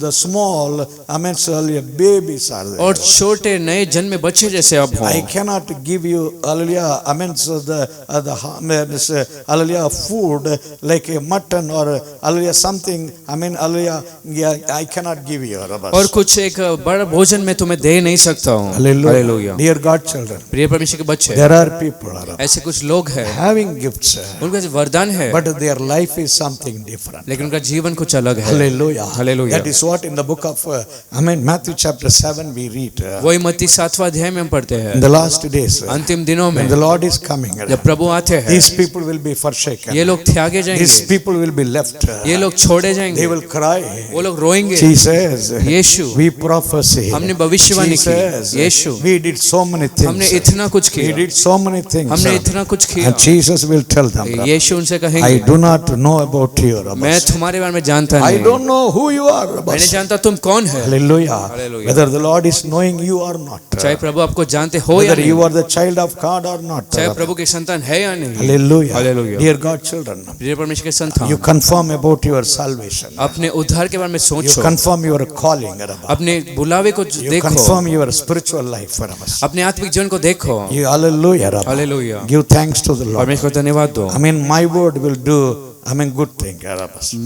the small, hallelujah, babies are there. और छोटे मेरे नए जन्मे बच्चे जैसे अब हो। I cannot give you, hallelujah, I mean, so hallelujah, food like a mutton or hallelujah, something, I mean, hallelujah, yeah, I cannot give you. और कुछ एक बड़ा भोजन मैं तुम्हें दे नहीं सकता हूँ। Hallelujah. Dear God children, प्रिय परमेश्वर के बच्चे, there are people ऐसे कुछ लोग हैं having gifts, उनका वरदान है, but their life is something different. लेकिन उनका जीवन कुछ अलग है। Hallelujah. Hallelujah. That is what in the book of Matthew chapter 7 we read. वही मत्ती 7वां अध्याय में हम पढ़ते In हैं, the last days, अंतिम दिनों में when the Lord is coming, जब प्रभु आते हैं, these people will be forsaken. ये लोग त्यागे These जाएंगे, people will be left. ये लोग छोड़े They जाएंगे, will cry. वो लोग रोएंगे। Jesus, Yeshu, we prophesy. हमने भविष्यवाणी की। Jesus, Yeshu, we did so many हमने things. इतना कुछ We किया, did so many things. हमने इतना कुछ किया। And Jesus will tell them, यीशु उनसे I कहेंगे, do not know about you. मैं तुम्हारे बारे में जानता I नहीं, don't know who you are. मैं नहीं जानता तुम कौन है। Hallelujah. Hallelujah. Whether the Lord is knowing you or not. चाहे प्रभु आपको जानते हो या Whether you नहीं, are the child of God or not. चाहे प्रभु के संतान है या नहीं। Hallelujah. Hallelujah. Dear God children, प्रिय परमेश्वर के you संतान, confirm about your salvation. अपने उद्धार के बारे में You सोचो, confirm your calling. अपने बुलावे को You देखो, confirm your spiritual life. अपने आत्मिक जीवन को देखो। You, hallelujah. Hallelujah, Give thanks to the Lord. परमेश्वर को धन्यवाद दो। I mean, my word will do, I mean, good thing.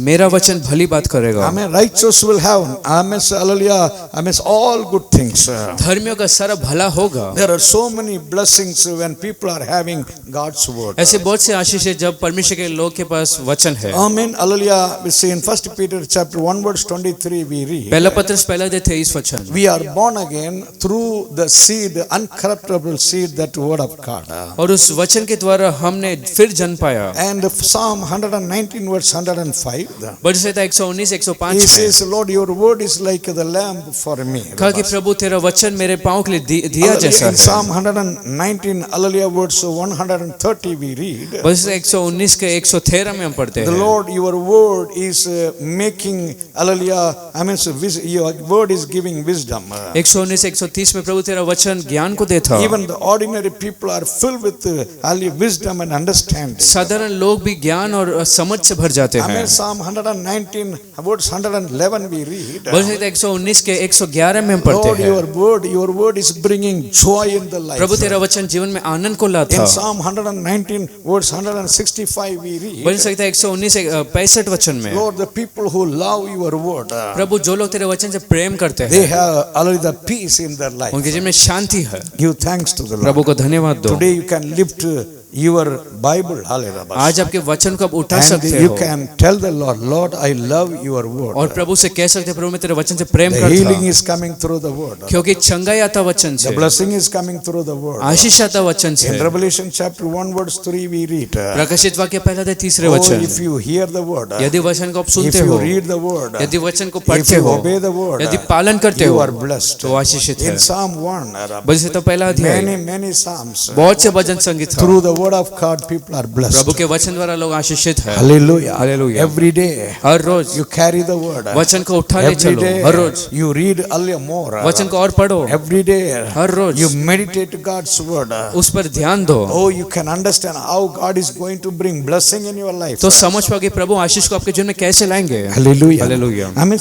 मेरा वचन भली बात करेगा। I mean, righteous will have, I mean, hallelujah, I mean, all good things. धर्मियों का सारा भला होगा। There are so many blessings when people are having God's word. ऐसे बहुत से आशीष है जब परमेश्वर के लोग के पास वचन है। Amen. Hallelujah. We see in 1 Peter chapter 1 verse 23 we read. पहला पत्रस पहला अध्याय 23 वचन। We are born again through the seed, uncorruptible seed, that word of God. और उस वचन के द्वारा हमने फिर जन्म पाया। And Psalm 119 verse 105. बढ़ से 119 105 He में says, Lord, your word is like the lamp for me. कहा कि प्रभु तेरा वचन मेरे पाँव के लिए दिया जैसा In है। Psalm 119, hallelujah, verse 130 we read. बढ़ से 119 के 113 में हम पढ़ते The हैं। Lord, your word is making, hallelujah, I mean, so your word is giving wisdom. 119 130 में प्रभु तेरा वचन ज्ञान को देता। Even the ordinary people are filled with hallelujah, wisdom and understanding. साधारण लोग भी ज्ञान और समझ से भर जाते I हैं। mean, Psalm 119, verse 111 we read. बढ़ से 119 के 111 में हम पढ़ते Lord, हैं। your word is bringing joy in the life. प्रभु तेरा वचन जीवन में आनंद को लाता। In Psalm 119, verse 165 we read. बढ़ सकता है 119 65 वचन में। Lord, the people who love your word, प्रभु जो लोग तेरे वचन से प्रेम करते they हैं, have hallelujah, the peace in their life. उनके जीवन में शांति है। Give thanks to the Lord. प्रभु को धन्यवाद दो। Today you can lift your Bible, hallelujah. आज आपके वचन को आप उठा And सकते you हो can tell the Lord, Lord, I love your word. और प्रभु से कह सकते हैं, प्रभु मैं तेरे वचन से प्रेम The करता healing हूं, is coming through the word. क्योंकि चंगाई आता वचन The से, blessing is coming through the word. आशीष आता वचन से। In Revelation chapter 1 verse 3 we read. प्रकाशित वाक्य पहला अध्याय 3 Oh, वचन। if you hear the word, यदि वचन को आप if सुनते you हो, read the word, यदि वचन को if पढ़ते you हो, obey the word, यदि पालन करते you हो, are blessed. तो आशीषित है। In Psalm 1, बल्कि तो पहला अध्याय, many psalms, बहुत से भजन संगीत था। through the word of God people are blessed. प्रभु के वचन द्वारा लोग आशीषित है। Hallelujah. Hallelujah. Every day her rose you carry the word. वचन को उठा ले Every चलो, day her rose you read a little more. वचन को और पढ़ो, Every day her rose you meditate God's word. उस पर ध्यान दो, Oh, you can understand how God is going to bring blessing in your life. तो समझ पाओगे प्रभु आशीष को आपके जीवन में कैसे लाएंगे। Hallelujah. Hallelujah. I mean,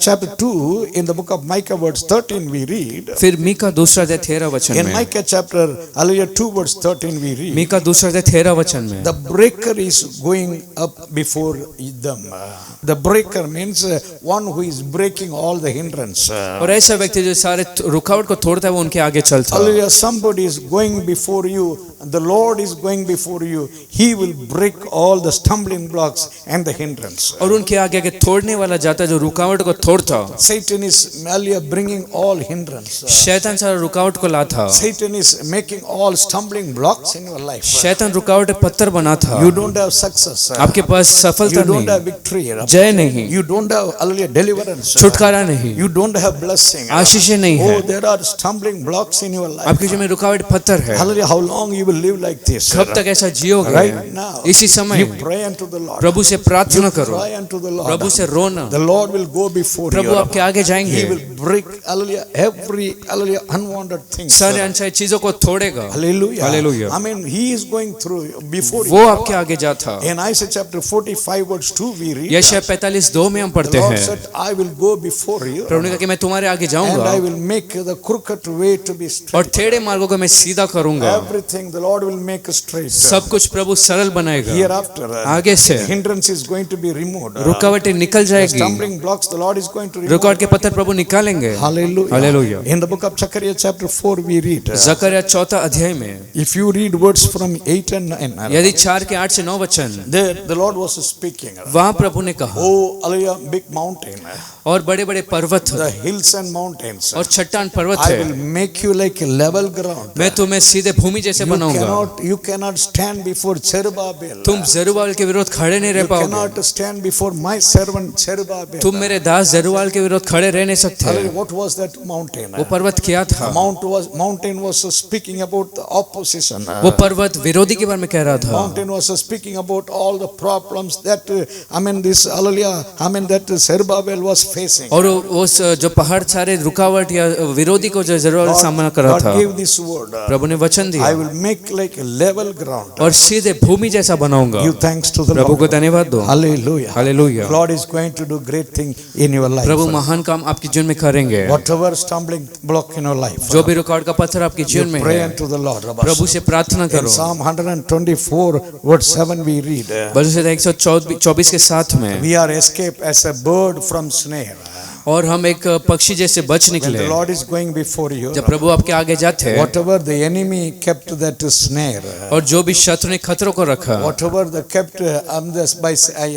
chapter 2 in the book of Micah verse 13 we read. फिर मीका दूसरा अध्याय 13 वचन In में, Micah chapter hallelujah 2 verse 13 we read. Mika दूसरा अध्याय 13 वचन में, The breaker is going up before them. The breaker means one who is breaking all the hindrance. और ऐसा व्यक्ति जो सारे रुकावट को तोड़ता है वो उनके आगे चलता है। Hallelujah. Somebody is going before you. The Lord is going before you. He will break all the stumbling blocks and the hindrance. और उनके आगे आगे तोड़ने वाला जाता है जो रुकावट को तोड़ता। Satan is merely bringing all hindrance. शैतान सारा रुकावट को लाता। Satan is making all stumbling blocks in your life. शैतान रुकावट पत्थर बनाता। You don't have success. आपके पास सफलता You don't have नहीं, victory. जय नहीं, You don't have hallelujah deliverance. छुटकारा नहीं, You don't have blessing. आशीषें नहीं Oh, है। there are stumbling blocks in your life. आपके जीवन में रुकावट पत्थर है। Hallelujah. How long you will will live like this? कब तक ऐसा जियोगे? Right now. इसी समय You pray unto the Lord. प्रभु से प्रार्थना करो, Cry unto the Lord. प्रभु से रोना, The Lord will go before Prabhu you. आपके आगे जाएंगे, He will break, hallelujah, every, hallelujah, unwanted things. सारे अनचाही चीजों को तोड़ेगा। Hallelujah. Hallelujah. I mean, He is going through before वो you. आपके आगे जाता। In Isaiah chapter 45 verse 2 we read, यशायाह 45:2 में हम the पढ़ते Lord हैं, said, I will go before you प्रभु ने कहा कि मैं तुम्हारे आगे and जाऊंगा I will make the crooked way to be और straight. टेढ़े मार्गों को मैं सीधा करूंगा। Everything the Lord will make straight. सब कुछ प्रभु सरल बनाएगा। Hereafter, आगे से hindrance is going to be removed. रुकावटें निकल The जाएगी, stumbling blocks the Lord is going to remove. रुकावट के पत्थर प्रभु निकालेंगे। Hallelujah. Hallelujah. In the book of Zechariah chapter 4 we read, जकरिया 4 अध्याय में if you read words from 8 and 9, यदि 4 के 8 से 9 वचन, there the Lord was speaking. वहाँ प्रभु ने कहा, Oh, hallelujah, big mountain, और बड़े बड़े पर्वत the hills and mountains, और चट्टान पर्वत I है, will make you like a level ground. मैं तुम्हें सीधे भूमि जैसे बनाऊंगा। You cannot stand before Zerubbabel. तुम जरुब्बाबेल के विरोध खड़े नहीं रह You पाओगे। cannot stand before my servant Zerubbabel. तुम मेरे दास जरुब्बाबेल के विरोध खड़े रह नहीं सकते। Hallelujah. What was that mountain? वो पर्वत क्या था? Mountain was speaking about the opposition. वो पर्वत विरोधी के बारे में कह रहा था। Mountain was speaking about all the problems that that Zerubbabel was facing. और उस जो पहाड़ सारे रुकावट या विरोधी को जो जरुब्बाबेल सामना कर रहा God था, gave this word. प्रभु ने वचन I दिया, will make like a level ground. और सीधे भूमि जैसा बनाऊंगा। Give thanks to the प्रभु को Lord. धन्यवाद दो। Hallelujah. Hallelujah. God is going to do great thing in your life. प्रभु महान काम आपके जीवन में करेंगे। Whatever stumbling block in your life, जो भी रुकावट का पत्थर आपके जीवन you में pray है, unto the Lord. प्रभु से प्रार्थना In करो। Psalm 124 verse 7 we read, भजन 124 के 7 में, we are escaped as a bird from snare. और हम एक पक्षी जैसे बच When निकले। the Lord is going before you, जब प्रभु आपके आगे जाते हैं, whatever the enemy kept that snare, और जो भी शत्रु ने खतरों को रखा, whatever the kept by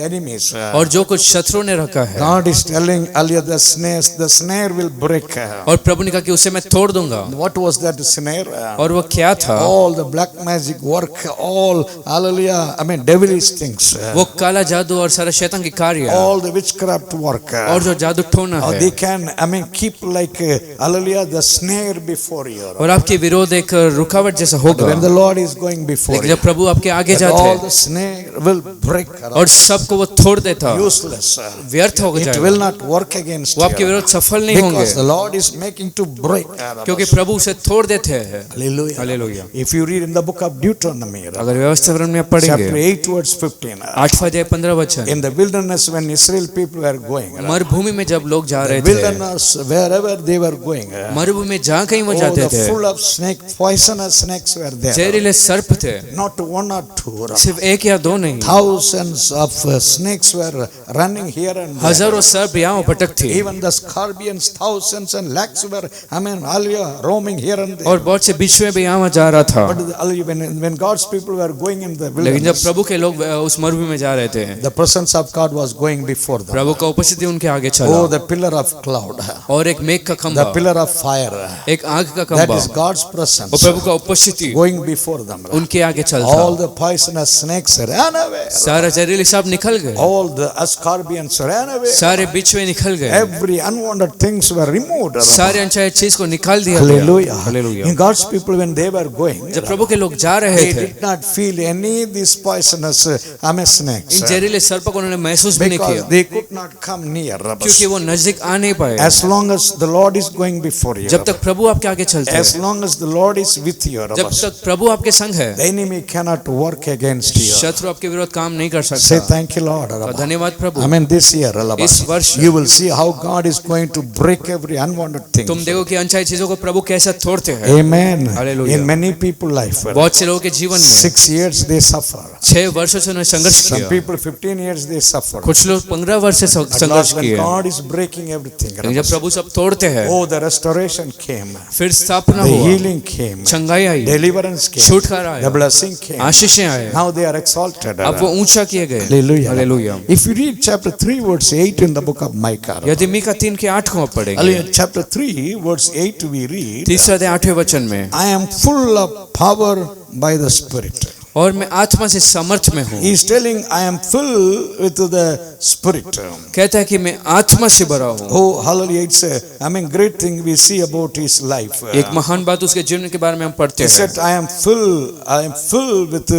enemies, और जो कुछ शत्रु ने रखा है, God is telling earlier the snare will break. और प्रभु ने कहा कि उसे मैं तोड़ दूंगा। What was that snare? और वो क्या था? All the black magic work, all hallelujah, devilish things, वो काला जादू और सारा शैतान की कार्य, all the witchcraft work, और जो जादू टोना है, they can keep like hallelujah the snare before you. और आपके विरोध एक रुकावट जैसा होगा। When the Lord is going before लेकिन you, जब प्रभु आपके आगे that जाते all हैं, the snare will break, और सबको वो तोड़ देता, useless, व्यर्थ हो it जाएगा। will not work against वो आपके you, विरोध सफल नहीं होंगे, because the Lord is making to break. क्योंकि प्रभु उसे तोड़ देते हैं। Hallelujah. Hallelujah. If you read in the book of Deuteronomy, अगर व्यवस्थापन में आप chapter पढ़ेंगे, 8 verse 15, 8 अध्याय 15 वचन, in the wilderness when Israel people were going, मरुभूमि में जब लोग जा रहे थे, wilderness wherever they were going, मरुभूमि में जहाँ कहीं वो oh, जाते the थे, full of snake, poisonous snakes were there. जहरीले सर्प थे, Not one or two, सिर्फ एक या दो नहीं, thousands of snakes were running here and there. हजारों सर्प यहाँ भटक थे, Even the scorpions, thousands and lakhs were, hallelujah, roaming here and there. और बहुत से बिच्छुए भी यहाँ जा रहा था। But when God's people were going in the लेकिन जब wilderness, प्रभु के लोग उस मरुभूमि में जा रहे थे, the presence of God was going before them. प्रभु का उपस्थिति उनके आगे Oh, चला, the pillar of cloud, और एक मेघ का the खंभा, pillar of fire, एक आग का that खंभा, is God's और presence प्रभु का उपस्थिति going before them. उनके आगे All चलता, the poisonous snakes ran away. सारा जहरीले सांप निकल गए, All the scorpions ran away. सारे बिच्छुए निकल गए, Every unwanted things were removed. सारे अनचाहे चीज को निकाल दिया Hallelujah. गया। Hallelujah. In God's people when they were going, जब प्रभु के लोग जा रहे they थे, did not feel any of these poisonous snakes इन जहरीले सर्प को उन्होंने महसूस भी नहीं because किया, they could not come near. क्योंकि वो नजदीक आ नहीं पाए। As long as the Lord is going before you, जब तक प्रभु आपके आगे चलते as हैं, long as the Lord is with you, जब तक प्रभु आपके संग है, the enemy cannot work against you. शत्रु आपके विरोध काम नहीं कर Say सकता। thank you, Lord. धन्यवाद प्रभु। This year, इस वर्ष you will see how God is going to break every unwanted thing. तुम देखो कि अनचाही चीजों को प्रभु कैसे तोड़ते हैं। Amen. Hallelujah. In many people life, बहुत से लोगों के जीवन में 6 years they suffer. 6 वर्षों से उन्होंने संघर्ष Some किया, people 15 years they suffer. कुछ लोग 15 वर्ष से But संघर्ष when किए। God is breaking everything, लेकिन जब प्रभु सब तोड़ते हैं, oh, the restoration came, फिर स्थापना the हुआ, healing came, चंगाई आई, deliverance came, छुटकारा आया, the blessing came. आशीषें आए, Now they are exalted. अब वो ऊंचा किए गए। Hallelujah. Hallelujah. If you read chapter 3 verse 8 in the book of Micah, यदि मीका 3 के 8 को आप पढ़ेंगे, Hallelujah. Chapter 3 verse 8 we read, 3 अध्याय 8वें वचन में, I am full of power by the Spirit. और मैं आत्मा से समर्थ में हूँ। He is telling, I am filled with the Spirit. कहता है कि मैं आत्मा से भरा हूँ। Oh, hallelujah. It's a great thing we see about his life. एक महान बात उसके जीवन के बारे में हम पढ़ते He हैं। said, I am filled with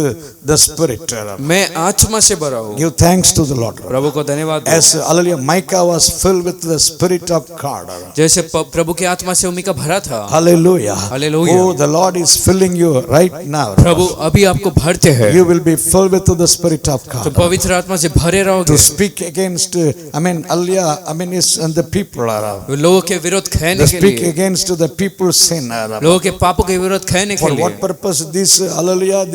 the Spirit. मैं आत्मा से भरा हूँ। Give thanks to the Lord. प्रभु को धन्यवाद दो। As hallelujah, Micah was filled with the Spirit of God. जैसे प्रभु की आत्मा से उमिका भरा था। Hallelujah. Hallelujah. Oh, the Lord is filling you right now. प्रभु अभी आपको भरते हैं। You will be filled with the Spirit of तो God. पवित्र आत्मा से भरे रहोगे। To speak against, hallelujah, is and the people are. लोगों के विरोध कहने To के speak लिए, against the people's sin. लोगों के पापों के विरोध कहने के For लिए। what purpose this, hallelujah,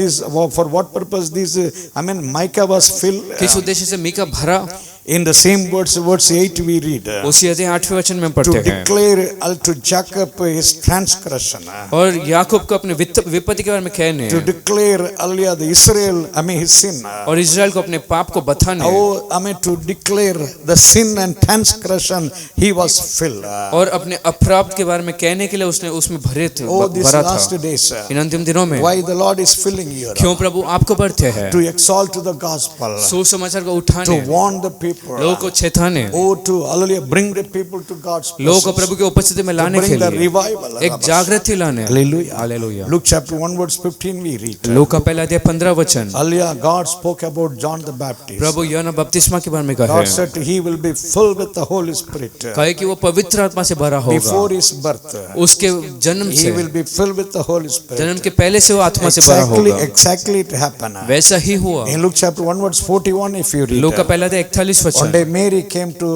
for what purpose this, Micah was filled. किस उद्देश्य से मीका भरा? In the same verse 8 we read. उसी अध्याय 8वें वचन में हम To पढ़ते हैं। declare to Jacob his transgression. और याकूब को अपने विपत्ति के बारे में कहने। To declare, hallelujah, the Israel, his sin. और इस्राएल को अपने पाप को बताने। Oh, to declare the sin and transgression, he was filled. और अपने अपराध के बारे में कहने के लिए उसने उसमें भरे थे। Oh, these भरा last था। days. इन अंतिम दिनों में Why the Lord is filling you? क्यों प्रभु आपको भरते हैं? To exalt the gospel. सुसमाचार को To उठाने, warn the people. लोगों को चेताने, Oh, to hallelujah, bring the people to God's लोगों को presence. प्रभु की उपस्थिति में To लाने के bring the लिए, revival. एक जागृति लाने। Hallelujah. Hallelujah. Luke chapter 1 verse 15 we read. लूका का पहला अध्याय 15 वचन। Hallelujah. God spoke about John the Baptist. प्रभु यूहन्ना बपतिस्मा के बारे में God कहे। said he will be filled with the Holy Spirit. कहे कि वो पवित्र आत्मा से भरा Before होगा। his birth, उसके जन्म he will से, be filled with the Holy Spirit. जन्म के पहले से वो आत्मा से भरा होगा। Exactly it happened. वैसा ही हुआ। In Luke chapter 1 verse 41 if you read. लूका का पहला अध्याय 41 One वचन। day Mary came to,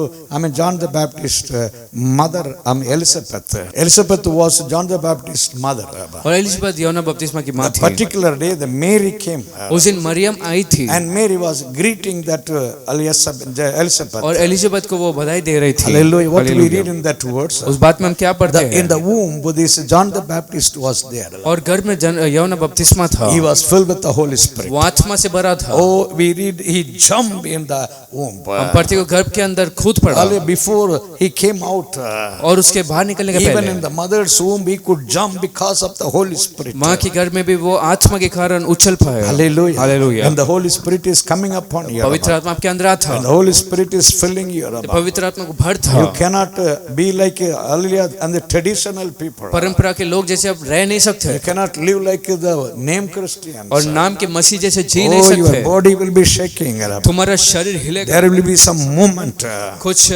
John the Baptist mother, Elizabeth. Elizabeth was John the Baptist mother. और एलिजाबेथ यूहन्ना बपतिस्मा की माँ That थी। particular day the Mary came. उस दिन मरियम आई थी And Mary was greeting that Elizabeth. और एलिजाबेथ को वो बधाई दे रही थी। Hallelujah. What we hallelujah. read in that verse. उस बात में हम क्या पढ़ते In हैं? the womb, this John the Baptist was there. और गर्भ में यूहन्ना बपतिस्मा था। He was filled with the Holy Spirit. वो आत्मा से भरा था। Oh, we read he jumped in the womb. हम पढ़ते हैं गर्भ के अंदर कूद पड़ा। Before he came out, और उसके बाहर निकलने के even in पहले the mother's womb, he could jump because of the Holy Spirit. माँ के गर्भ में भी वो आत्मा के कारण उछल पाया। Hallelujah. Hallelujah. And the Holy Spirit is coming upon you. पवित्र आत्मा आपके अंदर आता And the था। Holy Spirit is filling you. पवित्र आत्मा को भर था। You cannot be like hallelujah and the traditional people. परंपरा के लोग जैसे अब रह नहीं सकते You cannot live like the name Christians. और नाम के मसीह जैसे जी नहीं Oh, your सकते। body will be shaking. तुम्हारा शरीर हिलेगा, There will be some movement. कुछ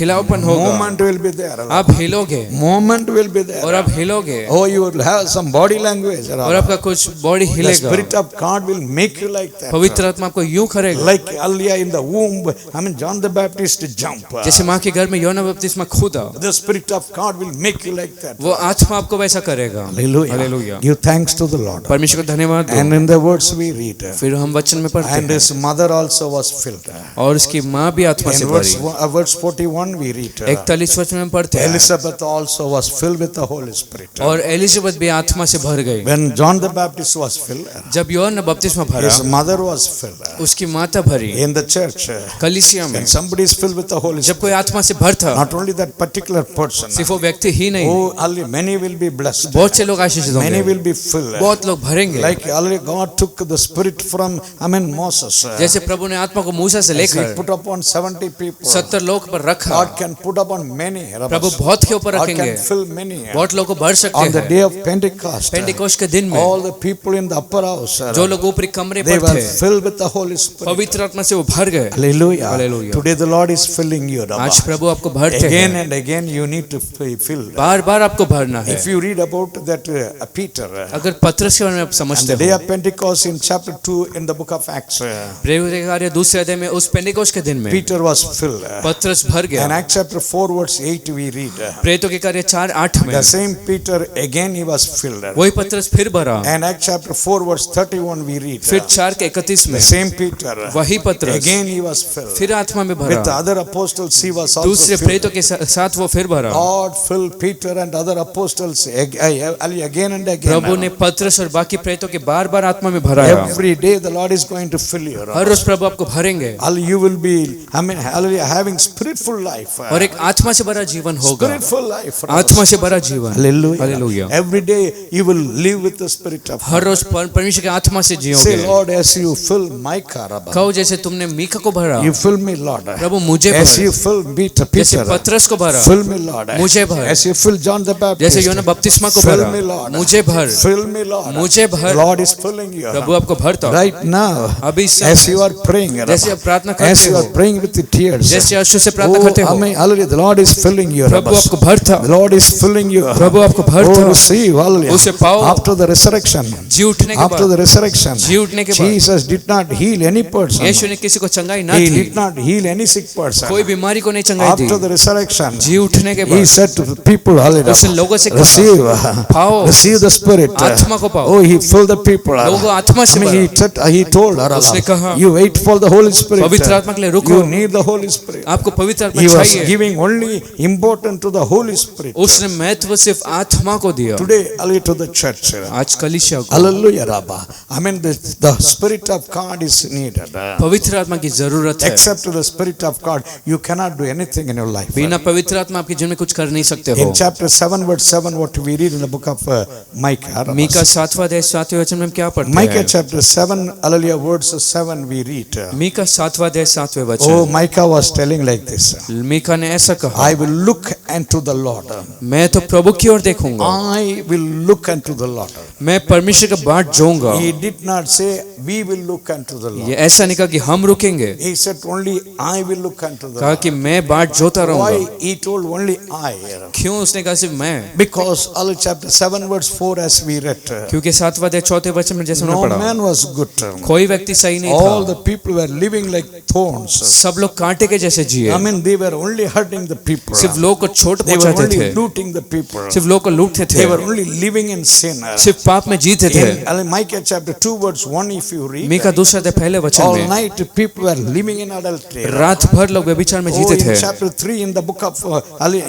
हिलावपन होगा, Movement will be there. आप हिलोगे Movement will be there. और आप हिलोगे Oh, you will have some body language. और आपका कुछ body The हिलेगा। Spirit of God will make you like that. पवित्र आत्मा आपको यूं करेगा Like hallelujah in the womb, John the Baptist jump. जैसे माँ के घर में यूहन्ना बपतिस्मा कूदा, The Spirit of God will make you like that. वो आत्मा आपको वैसा करेगा। Hallelujah. Hallelujah. Give thanks to the Lord. परमेश्वर को धन्यवाद दो। And in the words we read, फिर हम वचन में पढ़ते and हैं his mother also was filled. और उसकी माँ भी आत्मा से In भरी। verse 41 we read, 41 वचन में पढ़ते हैं Elizabeth also was filled with the Holy Spirit. और एलिजाबेथ भी आत्मा से भर गई। When John the Baptist was filled, जब यूहन्ना बपतिस्मा भरा, his mother was filled. उसकी माता भरी। In the church, कलीसिया में when somebody is filled with the Holy जब कोई Spirit, आत्मा से भर था, not only that particular person, सिर्फ वो व्यक्ति ही नहीं, oh, hallelujah, many will be blessed. बहुत से लोग आशीषित Many होंगे, will be filled. बहुत लोग भरेंगे। Like hallelujah, God took the Spirit from Moses. जैसे प्रभु ने आत्मा को मूसा से As he लेकर put upon 70 people. 70 लोग पर रखा, God can put upon many. प्रभु बहुत के ऊपर God रखेंगे, can fill many. बहुत लोगों को भर सकते On the हैं। day of Pentecost, पेंटिकोस्ट के दिन में all the people in the upper house, जो लोग ऊपरी कमरे they पर were थे, filled with the Holy Spirit. पवित्र आत्मा से वो भर गए। Hallelujah. Hallelujah. Today the Lord is filling you. आज प्रभु आपको भरते Again हैं, and again you need to be filled. बार बार आपको भरना है। If you read about that Peter, अगर पत्रस के बारे में आप and समझते the day हो, of Pentecost in chapter 2 in the book of Acts, प्रेरितों के कार्य दूसरे अध्याय में उस पेंटिकोस्ट के दिन में Peter was filled. पत्रस भर And गया। Acts chapter 4 verse 8 we read, प्रेरितों के कार्य 4:8 में the same Peter again he was filled. वही पत्रस फिर भरा। And Acts chapter 4 verse 31 we read, फिर 4:31 the में same Peter वही पत्रस again he was filled. फिर आत्मा में With the भरा। other apostles he was also दूसरे filled. प्रेरितों के साथ वो फिर भरा। God filled Peter and other apostles again and प्रभु ने again. पत्रस और बाकी प्रेरितों के बार-बार आत्मा में भराया। Every day the Lord is going to fill you. हर रोज प्रभु आपको भरेंगे। You will be hallelujah, having spirit-full life. और एक आत्मा से भरा जीवन होगा, Spirit-full life. आत्मा से भरा जीवन। Hallelujah. Hallelujah. Every day you will live with the Spirit of her God. रोज परमेश्वर के आत्मा से Say, जियोगे। Lord, as you fill Micah, Rabba, कहो जैसे तुमने मीका को भरा, you fill me, Lord. प्रभु मुझे As भर। you fill Peter, जैसे पतरस को भरा, fill me, Lord. मुझे भर। As you fill John the Baptist, जैसे यूहन्ना बपतिस्मा को fill भरा, me, Lord. मुझे भर। Fill me, Lord. मुझे भर। Lord is filling you. प्रभु आपको भरता। Right now, अभी इस as समय you are praying, जैसे आप प्रार्थना as करते you हो, are praying with the tears, जैसे आंसू से प्रार्थना oh, करते हो, amen, hallelujah, the Lord is filling you. प्रभु आपको भरता। The Lord is filling you. प्रभु आपको भरता। Oh, receive, hallelujah. उसे पाओ। After the resurrection, जी उठने के after बाद, the resurrection, जी उठने के बाद, Jesus did not heal any person. यीशु ने किसी को चंगाई ना He the, did not heal any sick person. कोई बीमारी को नहीं चंगाई दी। After the resurrection, जी उठने के He बाद said to the people, hallelujah, उसने लोगों से कहा, receive, पाओ, receive the Spirit. आत्मा को पाओ। Oh, He filled the people. लोगों को आत्मा से He told, उसने कहा, you wait for the Holy Spirit. पवित्र आत्मा के लिए रुको। You need the Holy Spirit. आपको पवित्र आत्मा He was चाहिए। giving only important to the Holy Spirit. उसने महत्व सिर्फ आत्मा को दिया। Today, hallelujah, to the church. आज कलीसिया को Hallelujah, Rabba. I mean, the Spirit of God is needed. पवित्र आत्मा की जरूरत है। Except to the Spirit of God, you cannot do anything in your life. बिना पवित्र आत्मा आपके जीवन में कुछ कर नहीं सकते हो। In chapter 7, verse 7, what we read in the book of Micah. Mika 7वां अध्याय 7वें वचन में हम क्या पढ़ते Micah हैं? chapter 7, hallelujah, verse 7 we read. Mika 7वां अध्याय 7वें Oh, वचन। Micah was telling like this. Mika ने ऐसा कहा, I will look unto the Lord. मैं तो प्रभु की ओर देखूंगा, I will look unto the Lord. मैं परमेश्वर का बाट जोऊंगा। He did not say we will look unto the Lord. ये ऐसा नहीं कहा कि हम रुकेंगे, He said only I will look unto the कहा Lord. कि मैं बाट जोता रहूंगा। Why he told only I? क्यों उसने कहा सिर्फ मैं? Because all chapter 7 verse 4 as we read. क्योंकि 7वां अध्याय 4वें वचन में जैसे हमने No पढ़ा, man was good. कोई व्यक्ति सही नहीं All the था, people were living like thorns. सब लोग कांटे के जैसे जिए, I mean they were only hurting the people. सिर्फ लोग को चोट They were पहुंचाते only थे, looting the people. सिर्फ लोग को लूटते थे, They were only living in sin. सिर्फ पाप में जीते थे। In Micah chapter 2 verse 1 if you read, Mika 2 अध्याय पहले वचन all में night people were living in adultery. रात भर लोग व्यभिचार में Oh, जीते in थे। chapter 3 in the book of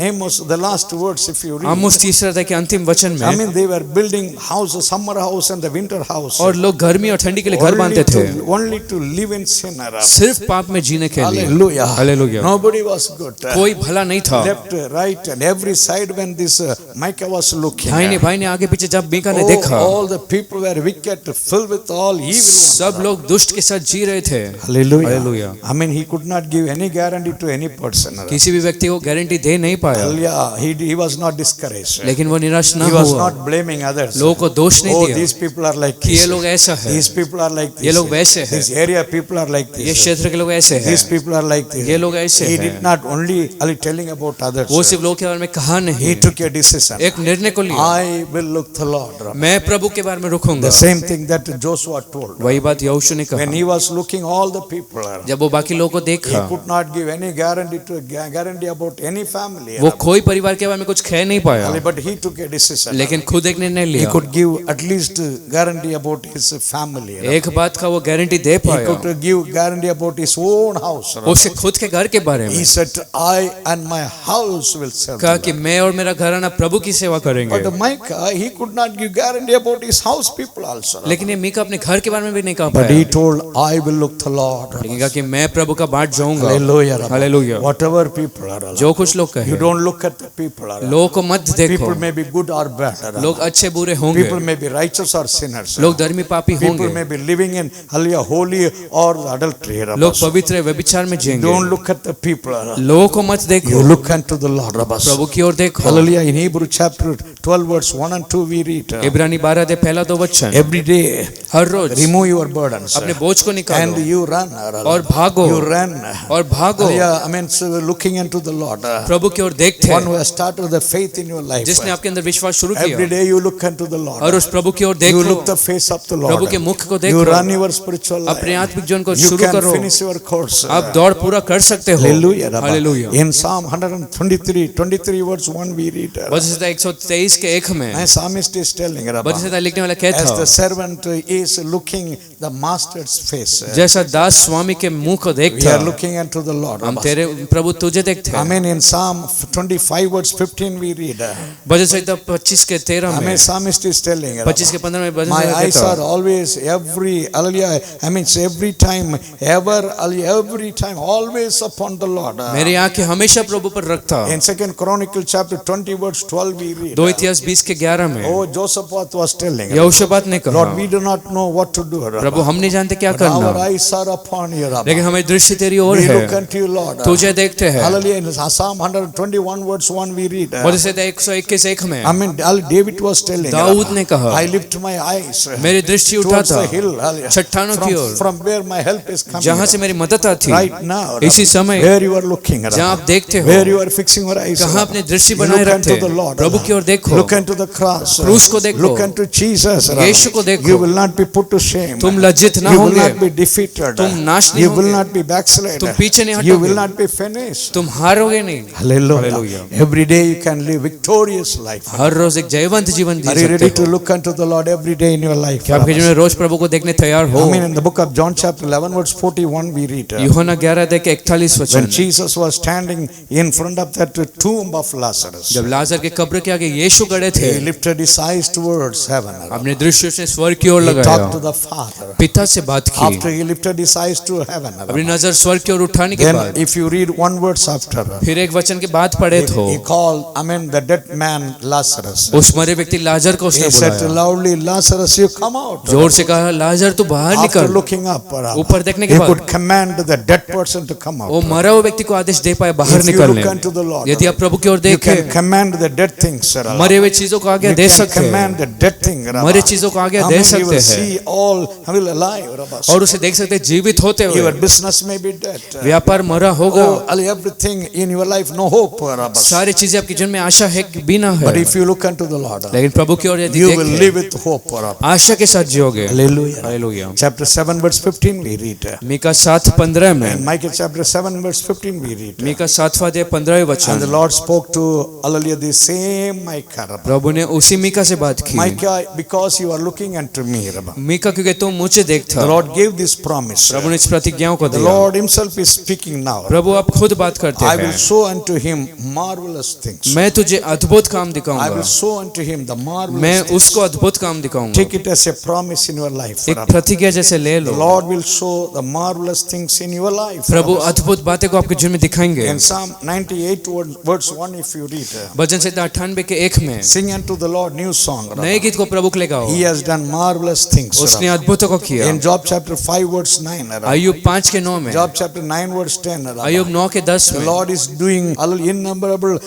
Amos, the last words if you read. आमोस 3 अध्याय के अंतिम वचन I में, mean they were building houses, summer house and the winter house. और लोग गर्मी और ठंडी के लिए घर बांधते थे, only to live in sin. सिर्फ पाप में जीने के लिए। Hallelujah. Hallelujah. Nobody was good. कोई भला नहीं था। Left, right and every side when this Micah was looking. भाई ने आगे पीछे जब मीका ने Oh, देखा, all the people were wicked, filled with all evil ones. सब लोग दुष्ट के साथ जी रहे थे। Hallelujah. Hallelujah. I mean, he could not give any guarantee to any person. किसी भी व्यक्ति को गारंटी दे नहीं पाया, Hallelujah. He was not discouraged. लेकिन वो निराश ना He was हुआ। not blaming others. लोगों को दोष नहीं Oh, दिया these people are like कि ये this. लोग ऐसा है, These people are like ये this. लोग वैसे हैं, This area people are like ये this. क्षेत्र के लोग ऐसे हैं, These people are like this. ये लोग ऐसे He हैं। did not only telling about others. वो सिर्फ लोग के बारे में कहा He नहीं, took a decision. एक निर्णय को लिया, I will look the Lord. मैं प्रभु के बारे में रुकूंगा। The same thing that Joshua told. वही बात यहोशू ने When कहा, he was looking all the people, जब वो बाकी लोगों को he देखा, could not give any guarantee about any family. वो कोई परिवार के बारे में कुछ कह नहीं पाया, But he took a decision. लेकिन खुद एक निर्णय He लिया। could give at least guarantee about his family. एक बात का वो गारंटी दे He पाया, could give guarantee about his own house. उसके खुद के घर के बारे में He said, I and my house will serve कहा the कि Lord. मैं और मेरा घराना प्रभु की सेवा करेंगे। But Micah, he could not give guarantee about his house people also. लेकिन ये मीका अपने घर के बारे में भी नहीं कहा But he पाया, told, I will look the Lord. लेकिन कहा कि मैं प्रभु का बाट जाऊंगा। Hallelujah. Hallelujah. Whatever people are. जो कुछ लोग You कहे, don't look at the people. लोगों को मत देखो, People may be good or bad. लोग अच्छे बुरे होंगे, People may be righteous or sinners. लोग धर्मी पापी People होंगे, may be living in hallelujah, holy or adultery. लोग पवित्र व्यभिचार में जिएंगे। Don't look at the people. लोगों को मत You देखो, look unto the Lord. प्रभु की ओर देखो। Hallelujah. In Hebrew chapter 12 verse 1 and 2 we read. इब्रानी 12 अध्याय पहला 2 वचन, Every day her rose remove your burdens. अपने बोझ को And निकालो you run. और भागो, You run. और भागो, Hallelujah. I mean, so looking into the Lord. प्रभु की ओर देखते One हैं, who has started the faith in your life. जिसने आपके अंदर विश्वास शुरू Every किया, day you look unto the Lord. और उस प्रभु की ओर You देखो, look the face of the Lord. प्रभु के मुख को You देखो, run your spiritual life. अपने आत्मिक जीवन को You शुरू can करो, finish your course. आप दौड़ पूरा कर सकते हो। Hallelujah. Hallelujah. In Psalm 123 verse 1 we read. बदसता 123 के 1 में My psalmist is telling. बदसता लिखने वाला कहता As the है, servant is looking looking the master's face. जैसा दास स्वामी के मुंह को We देखता, are looking unto the Lord. हम तेरे प्रभु तुझे देखते हैं। Amen. In Psalm 25 verse 15 we read. भजन संहिता 25 के 13 Amen. में, Psalmist is telling. 25 के 15 में भजन My संहिता eyes कहता, are always hallelujah. I mean every time, every time, always upon the Lord. मेरी आंखें हमेशा प्रभु पर रखता। In 2 Chronicles chapter 20 verse 12 we read. 2 इतिहास 20 के 11 में Oh, Josaphat was telling. यहोशापात ने कहा, Lord, we do not know what to do. प्रभु हम नहीं जानते क्या But our करना, eyes are upon you. लेकिन हमें दृष्टि तेरी ओर We है, look unto you, Lord. तुझे देखते हैं। Hallelujah. In Psalm 121 verse 1 we read. भजन संहिता 121 1 में I mean, David was telling. Dawood ने कहा, I lift my eyes मेरी दृष्टि towards उठाता the hill. Hallelujah. चट्टानों की ओर, From where my help is coming. जहां से मेरी मदद आती, Right now. इसी समय Where you are looking. जहां आप देखते हो, Where you are fixing your eyes. कहां अपनी दृष्टि You बनाए look unto रखते, the Lord. प्रभु की ओर देखो, Look unto the cross. क्रूस को देखो, Look unto Jesus. यीशु को देखो, You will not be put to shame. तुम लज्जित ना You will होंगे, not be defeated. तुम नाश नहीं You will होंगे, not be backslided. तुम पीछे नहीं You हटोगे, will not be finished. तुम हारोगे नहीं। Hallelujah. Hallelujah. Every day you can live victorious life. हर रोज एक जयवंत जीवन जी Are you ready सकते to हो। look unto the Lord every day in your life? क्या आपके जीवन में रोज प्रभु को देखने तैयार हो? I mean, in the book of John chapter 11 verse 41 we read. यूहन्ना 11 अध्याय के 41 वचन When में, Jesus was standing in front of that tomb of Lazarus, जब लाजर के कब्र के आगे यीशु खड़े थे, he lifted his eyes towards heaven. अपने दृष्टि से स्वर्ग की ओर He talked to लगाया, the Father. पिता से बात की, After he lifted his eyes to heaven, अपनी नजर स्वर्ग की ओर उठाने के then बाद if you read one verse after, फिर एक वचन के बाद पढ़े तो he called, I mean, the dead man Lazarus. उस मरे व्यक्ति लाजर को उसने He said बुलाया, loudly, Lazarus, you come out. जोर से कहा, लाजर तू बाहर After निकल। looking up, ऊपर देखने के he बाद could command the dead person to come वो out. मरा हुआ व्यक्ति को आदेश दे पाए बाहर If you look निकलने। unto the Lord, यदि आप प्रभु की ओर you देखें, can command the dead things. मरे हुए चीजों को आगे You दे can सकते command हैं, the dead thing. मरे चीजों को आगे दे Amen. You सकते will हैं, see all will alive. और उसे देख सकते हैं जीवित होते Your हुए। business may be dead. व्यापार मरा होगा, Oh, everything in your life, no hope. सारी चीजें आपके जीवन में आशा है कि बिना But है, if you look unto the Lord, लेकिन प्रभु की ओर यदि you will देखें, live with hope. आशा के साथ जियोगे। Hallelujah. Hallelujah. Chapter 7 verse 15 we read. Mika 7:15 In में, Micah chapter 7 verse 15 we read. Mika 7वां अध्याय 15वें And the वचन, Lord spoke to hallelujah the same Micah. प्रभु ने उसी मीका से बात की। Micah, because you are looking unto me. Mika क्योंकि तुम मुझे देखता, The Lord gave this promise. प्रभु ने इस प्रतिज्ञाओं को The दिया। Lord himself is speaking now. प्रभु आप खुद बात करते I will हैं, show unto him marvelous things. मैं तुझे अद्भुत काम I will दिखाऊंगा, show unto him the marvelous मैं things. उसको अद्भुत काम दिखाऊंगा। Take it as a promise in your life. एक प्रतिज्ञा जैसे ले The low, Lord will show the marvelous things in your life. प्रभु अद्भुत बातें को आपके जीवन में दिखाएंगे। In Psalm 98 verse 1 if you read, भजन संहिता 98 के 1 में, sing unto the Lord new song. नए गीत को प्रभु के ले गाओ, He has done marvelous things. उसने अद्भुतों को किया। In Job chapter 5 verse 9, अय्यूब 5 के 9 में, Job chapter 9 verse 10, अय्यूब 9 के 10 the में, Lord is doing innumerable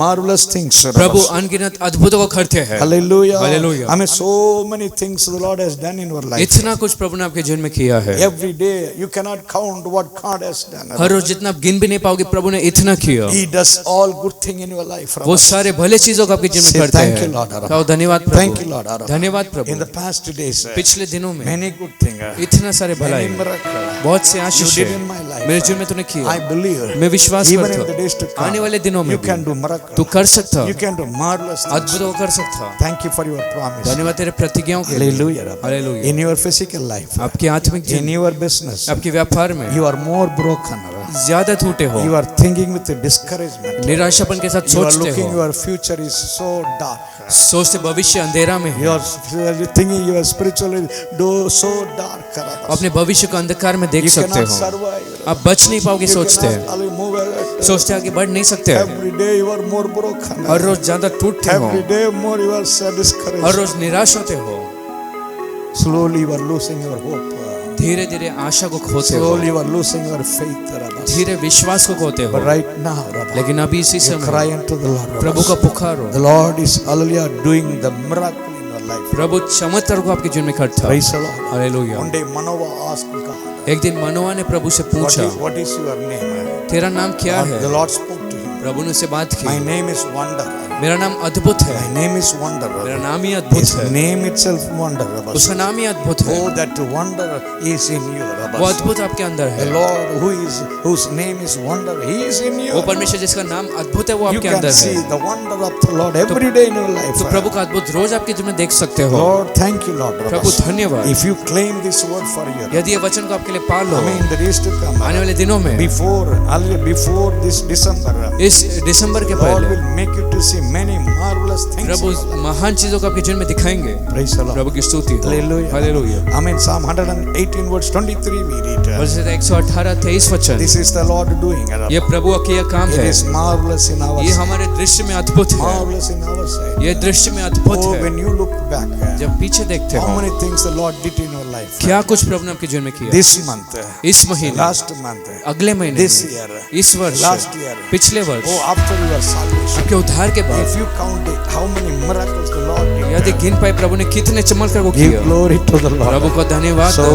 marvelous things. प्रभु अनगिनत अद्भुतों को करते हैं। Hallelujah. Hallelujah. I mean, so many things the Lord has done in your life. इतना कुछ प्रभु ने आपके जीवन में किया है। Every day you cannot count what God has done. हर रोज जितना आप गिन भी नहीं पाओगे, प्रभु ने इतना किया। He does all good thing in your life. वो सारे भले चीजों को आपके जीवन में Say करते thank हैं। you, Lord. कहो धन्यवाद Thank you, प्रभु, Lord. धन्यवाद In the Prabhu. past days, पिछले दिनों में many good things, इतना सारे भलाई, many miracles बहुत से you Ashish did in my life. मेरे जीवन में तूने I किया। believe मैं विश्वास even करता in the days to हूँ, come, आने वाले दिनों में you भी can do तू miracles. कर सकता, You can do marvelous things. अद्भुतों को कर सकता। Thank you for your promise. धन्यवाद तेरे प्रतिज्ञाओं के लिए। Hallelujah. Hallelujah. In your physical life, आपकी आत्मिक in जीवन, your business, आपके व्यापार में you are more broken. ज्यादा टूटे हो, You are thinking with discouragement. निराशापन के साथ You are सोचते looking, हो, your future is so dark. सोचते भविष्य अंधेरा में है, You are thinking you are spiritually so dark. अपने भविष्य को अंधकार में देख You सकते cannot हो, survive. आप बच नहीं पाओगे। You सोचते हैं, cannot move ahead. सोचते आगे बढ़ नहीं सकते। Every day you are more broken. हर रोज ज्यादा टूटते हो, Every day more you are so her discouraged. रोज निराश होते हो, Slowly you are losing your hope. धीरे धीरे आशा को खोते हो, Slowly you are losing your faith. धीरे विश्वास को खोते हो। But right now, लेकिन अभी इसी you समय cry unto the Lord. प्रभु का पुकारो। The Lord is hallelujah doing the miracle in your life. प्रभु चमत्कार को आपके जीवन में करता है। Praise the Lord. Hallelujah. One day Manoah asked God, एक दिन मनोआ ने प्रभु से पूछा, what is your name? तेरा नाम क्या है? The Lord spoke to him. प्रभु ने उससे बात My की, name is Wonder. मेरा नाम अद्भुत है, My name is wonder. मेरा नाम ही अद्भुत His है, name itself wonder. उसका नाम ही अद्भुत है। Oh, that wonder is in you. वो अद्भुत आपके अंदर The है। Lord whose name is wonder, He is in you. वो परमेश्वर जिसका नाम अद्भुत है वो You आपके can अंदर see है। the wonder of the Lord every day in your life. तो प्रभु का अद्भुत रोज आपके जीवन में देख सकते हो। Lord, thank you, Lord. प्रभु धन्यवाद। If you claim this word for you, यदि ये वचन को आपके लिए पाल लो, I mean, the days to come, आने वाले दिनों में, before this December, इस दिसंबर के Lord पहले will make you to see many marvelous things. प्रभु महान चीजों को आपके जीवन में दिखाएंगे। Praise the Lord. प्रभु की स्तुति हो। Hallelujah. Hallelujah. I mean, Psalm 118 verse 23 we read. वर्ष 118:23 वचन, This is the Lord doing. ये प्रभु का यह काम It है, is marvelous in our ये sight. हमारे दृश्य में अद्भुत है, Marvelous in our sight. ये दृश्य में अद्भुत Oh, है। when you look back, जब पीछे देखते how हो many things the Lord did in your life. क्या कुछ प्रभु ने आपके जीवन में किया। This month, इस महीने, last month, अगले महीने, this year, इस वर्ष, last year. पिछले वर्ष, Oh, after your salvation. आपके उद्धार के बाद, If you count it, how many miracles the Lord यदि did. गिन पाए प्रभु ने कितने चमत्कार को Give किया। glory to the Lord. प्रभु को धन्यवाद। So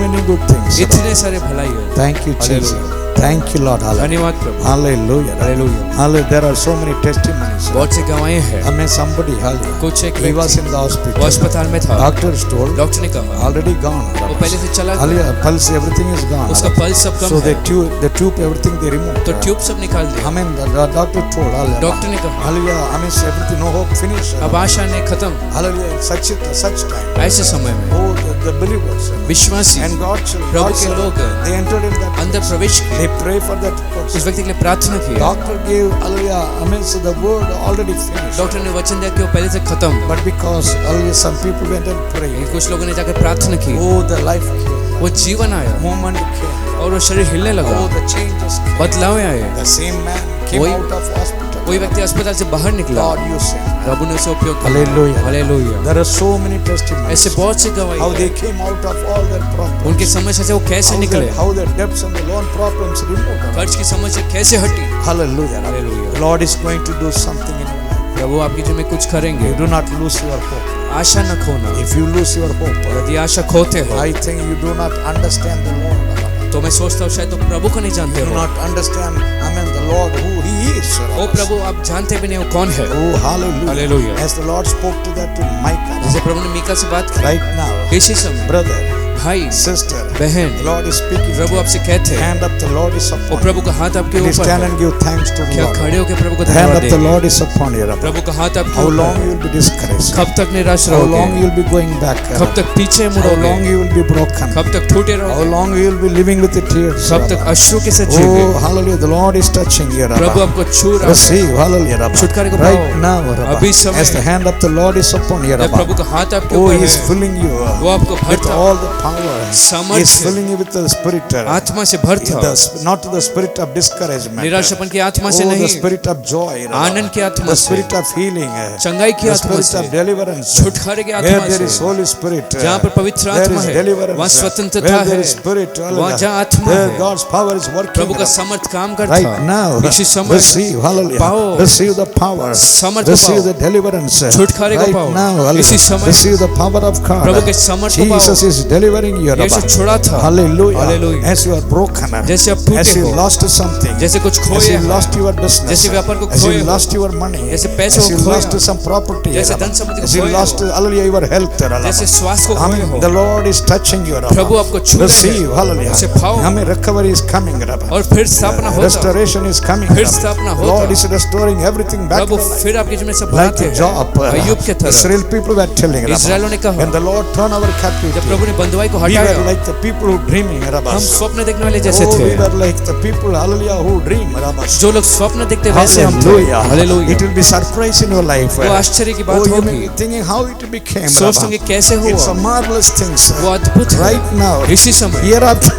many good things. इतने सारे भलाई है। Thank you, Jesus. Thank you, Lord. Hallelujah. धन्यवाद प्रभु। Hallelujah. Hallelujah. Hallelujah. There are so many testimonies. बहुत से गवाहें हैं। I mean, somebody, hallelujah. कुछ एक He was व्यक्ति in the वो hospital. अस्पताल में था, Doctors told, डॉक्टर ने कहा already gone. वो पहले से चला गया, Hallelujah. Pulse, everything is gone. उसका पल्स सब कम So है, the tube, everything they removed. तो ट्यूब सब निकाल I दिया। mean, the doctor told, hallelujah. Doctor ने कहा Hallelujah. I mean, everything, no hope, finish. अब आशा ने खत्म। Hallelujah. Such time. ऐसे समय में Oh, the believers विश्वासी and God's प्रभु के लोग they entered in that. अंदर प्रवेश किए, They pray for that उस person. व्यक्ति के लिए प्रार्थना की। Doctor gave, hallelujah. I mean, so the word already finished. Doctor ने वचन दिया कि वो पहले से खत्म, But because hallelujah, some people went and prayed. लेकिन कुछ लोगों ने जाकर प्रार्थना की, Oh, the life came. वो जीवन आया Moment came. और वो शरीर हिलने लगा, Oh, the changes came. बदलाव आए। The same man came वही- out of hospital. कोई व्यक्ति अस्पताल से बाहर निकला, God used him. प्रभु ने उसे उपयोग किया। Hallelujah. Hallelujah. There are so many testimonies. ऐसे बहुत से गवाही How हैं। they came out of all their problems. उनकी समस्या से वो कैसे निकले, How their debts and the loan problems removed. कर्ज की समस्या कैसे हटी। Hallelujah. Hallelujah. The Lord is going to do something in your life. प्रभु आपके जीवन में कुछ करेंगे। You do not lose your hope. आशा न खोना। If you lose your hope, यदि आशा खोते हो, I think you do not understand the Lord. तो मैं सोचता हूँ शायद तो प्रभु को नहीं जानते You do हो। not understand, I mean, the Lord who He is. ओ प्रभु आप जानते भी नहीं हो कौन है। Oh, hallelujah. Hallelujah. As the Lord spoke to that to Micah. जैसे प्रभु ने मीका से बात की, Right now, इसी समय brother, भाई sister, बहन, the Lord is speaking. प्रभु आपसे कहते The हैं, hand of the Lord is वो upon you. प्रभु का हाथ आपके Please ऊपर stand है। and give thanks to the क्या Lord. खड़े होकर प्रभु को The hand धन्यवाद of the देंगे। Lord is upon you. Rabbi. प्रभु का हाथ आपके How ऊपर long है। you will be discouraged? कब तक निराश How long रहोगे, you will be going back? कब तक पीछे How मुड़ोगे, long you will be broken? कब तक टूटे How रहोगे, long you will be living with the tears? कब तक Rabbi. अश्रु के साथ जीओगे। Oh, hallelujah. The Lord is touching you. Prabhu Rabbi. आपको छू रहा है। Receive, hallelujah. Rabbi. छुटकारे को Right पाओ। now, Rabbi. अभी समय As the hand of the Lord is upon you. जब Rabbi. प्रभु का हाथ आपके Oh, ऊपर He is है, filling you वो आपको with भरता, all the power. He is सामर्थ्य, filling you with the spirit. आत्मा से भरता, Not the spirit of discouragement. निराशापन की आत्मा से Oh, the नहीं, spirit of joy. Rabbi. आनंद की आत्मा The से, spirit of healing. चंगाई की The आत्मा spirit से, of deliverance. छुटकारे की Where आत्मा there is से, Holy Spirit, जहाँ पर पवित्र there आत्मा is है, deliverance. वहाँ स्वतंत्रता Where there है, is Spirit, वहाँ जहाँ आत्मा there है, God's power is working. प्रभु का समर्थ काम करता Right now, इसी समय receive, hallelujah, पाओ, receive the power, समर्थ को receive पाओ, the deliverance. छुटकारे को Right पाओ, now, इसी hallelujah, समय receive the power of God. प्रभु के समर्थ को पाओ। Jesus is delivering you. Yeshu Rabbi. छुड़ा था। Hallelujah. Hallelujah. As you are broken, जैसे आप टूटे as you हो, lost something, जैसे कुछ as खोए you हैं, lost your business, जैसे व्यापार को as खोए you हो, lost your money, जैसे पैसे as को you खोया, lost some property, जैसे Rabbi. धन सम्पत्ति को as you खोए lost, हो, hallelujah, your health, Rabbi. जैसे श्वास को I खोए mean, हो, the Lord is touching you, Rabbi. प्रभु आपको छू रहे Receive, हैं, hallelujah. उसे पाओ, I mean, recovery is coming, Rabbi. और फिर स्थापना होता, Restoration is coming. फिर Rabbi. स्थापना होता। Lord is restoring everything back to Prabhu life. फिर आपके जीवन में सब Like बनाते a हैं। job. अय्यूब के तरह Israel people were telling, इस्राएलियों ने Rabbi. कहा, When the Lord turned our captivity, जब प्रभु ने बंधुआई को we हटाया, were like the people who dreaming, Rabbi. हम स्वप्न देखने वाले जैसे Oh, थे, we were like the people, hallelujah, who dream, Rabbi. जो लोग स्वप्न देखते वैसे हम थे। Hallelujah. Hallelujah. It will be surprise in your life. वो आश्चर्य की बात Oh, you may होगी, be thinking how it became, सोच Rabbi. होंगे कैसे It's a हुआ, marvelous thing, वो sir. अद्भुत है। Right now, इसी समय year after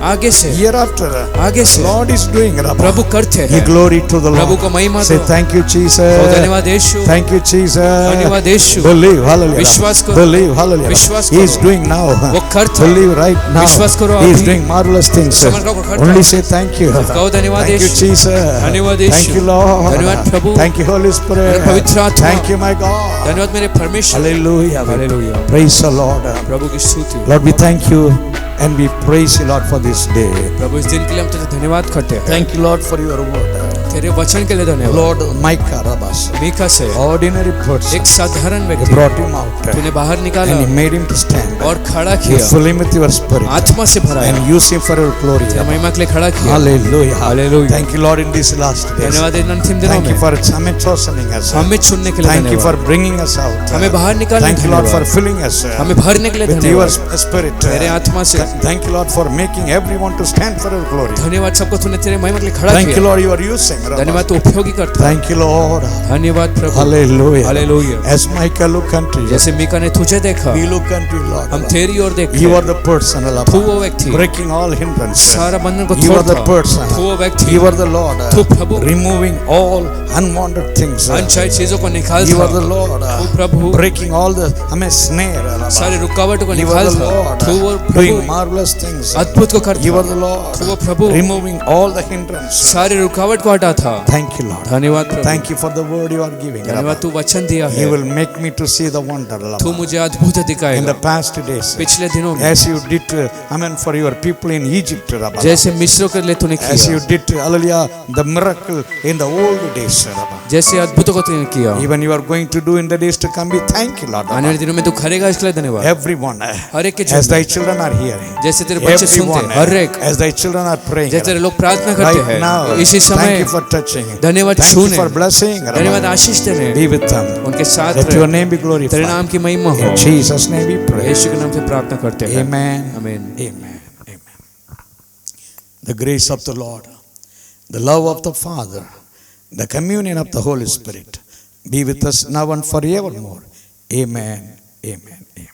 आगे से year after, आगे से Lord is doing, Rabbi. प्रभु करते Give हैं। glory to the Prabhu Lord. को महिमा Say दो। thank you, तो Jesus. धन्यवाद यीशु, Thank you, Jesus. धन्यवाद यीशु। Believe, hallelujah. विश्वास करो। Believe, hallelujah. विश्वास He is करो। doing now. वो करता है। Believe right now. विश्वास करो He is अभी। doing marvelous things. चमत्कार को करता Only है। say thank you. कहो धन्यवाद Thank you, यीशु। Jesus. धन्यवाद Thank यीशु। you, Lord. धन्यवाद प्रभु। Thank you, Holy Spirit. पवित्र आत्मा। Thank you, my God. धन्यवाद मेरे परमेश्वर। Hallelujah. Hallelujah. Praise the Lord. प्रभु की स्तुति। Lord, we thank you and we praise you, Lord, for this day. प्रभु इस दिन के लिए हम तुझे धन्यवाद करते हैं। Thank you, Lord, for your word. तेरे वचन के लिए धन्यवाद। Lord, Micah Rabas, मीका से ordinary person, एक साधारण you व्यक्ति brought him out तूने बाहर निकाला and you made him to stand. और खड़ा You किया, fill him with your spirit आत्मा से भराया, and use him for your glory. तेरे महिमा के लिए खड़ा किया। Hallelujah. Hallelujah. Thank you, Lord, in these last days. धन्यवाद इन अंतिम दिनों Thank you में for Summit choosing us. हमें चुनने के लिए Thank you for धन्यवाद, bringing us out. हमें बाहर निकालने Thank के you, लिए Lord, for धन्यवाद, filling us हमें भरने के लिए with your धन्यवाद spirit. तेरे आत्मा से। Thank you, Lord, for making everyone to stand for your glory. धन्यवाद सबको तूने तेरे महिमा के लिए खड़ा Thank you, किया। Lord, you are using. धन्यवाद तू उपयोगी करता है। Thank you, Lord. धन्यवाद प्रभु। Hallelujah. Hallelujah. As Micah look unto you, जैसे मीका ने तुझे देखा, we look unto you, Lord. हम तेरी ओर देखते You हैं। are the person, Lord, तू वो व्यक्ति breaking all hindrances. सारा बंधन को You are the तोड़ता, person. तू वो व्यक्ति You are the Lord, तू प्रभु removing all unwanted things. अनचाही चीजों को You निकालता, are the Lord, तू प्रभु breaking all the snare. सारे रुकावट को You are the निकालता, Lord, तू वो doing प्रभु marvelous things. अद्भुत को करता, You are the Lord, तू वो प्रभु removing all the hindrances. सारे रुकावट को हटाता। Thank you, Lord. धन्यवाद प्रभु, Thank you for the word you are giving. धन्यवाद तू वचन दिया You है, will make me to see the wonder, तू Lord. मुझे अद्भुत In the दिखाएगा। past days, पिछले दिनों में as you did, for your people in Egypt, Rabbi. जैसे मिस्र के लिए तूने As you किया, did, hallelujah, the miracle in the old days, Rabbi. जैसे अद्भुतों को तूने किया, Even you are going to do in the days to come, we thank you, Lord. आने वाले दिनों में तू करेगा, इसके लिए धन्यवाद। Everyone, हर एक के as thy जीवन children are hearing, जैसे तेरे बच्चे सुनते everyone, हैं, हर एक as thy children are praying, जैसे तेरे लोग प्रार्थना करते right हैं, now, इसी thank समय you for touching, धन्यवाद thank you छूने, for blessing, धन्यवाद Rabbi. आशीष देने, Be with them. उनके साथ Let your रहे, name be तेरे glorified. नाम की महिमा हो। In Jesus' name we pray. यीशु के नाम से प्रार्थना करते हैं, Amen. आमीन। Amen. Amen. The grace of the Lord, the love of the Father, the communion of the Holy Spirit be with us now and forevermore. Amen. Amen. Amen.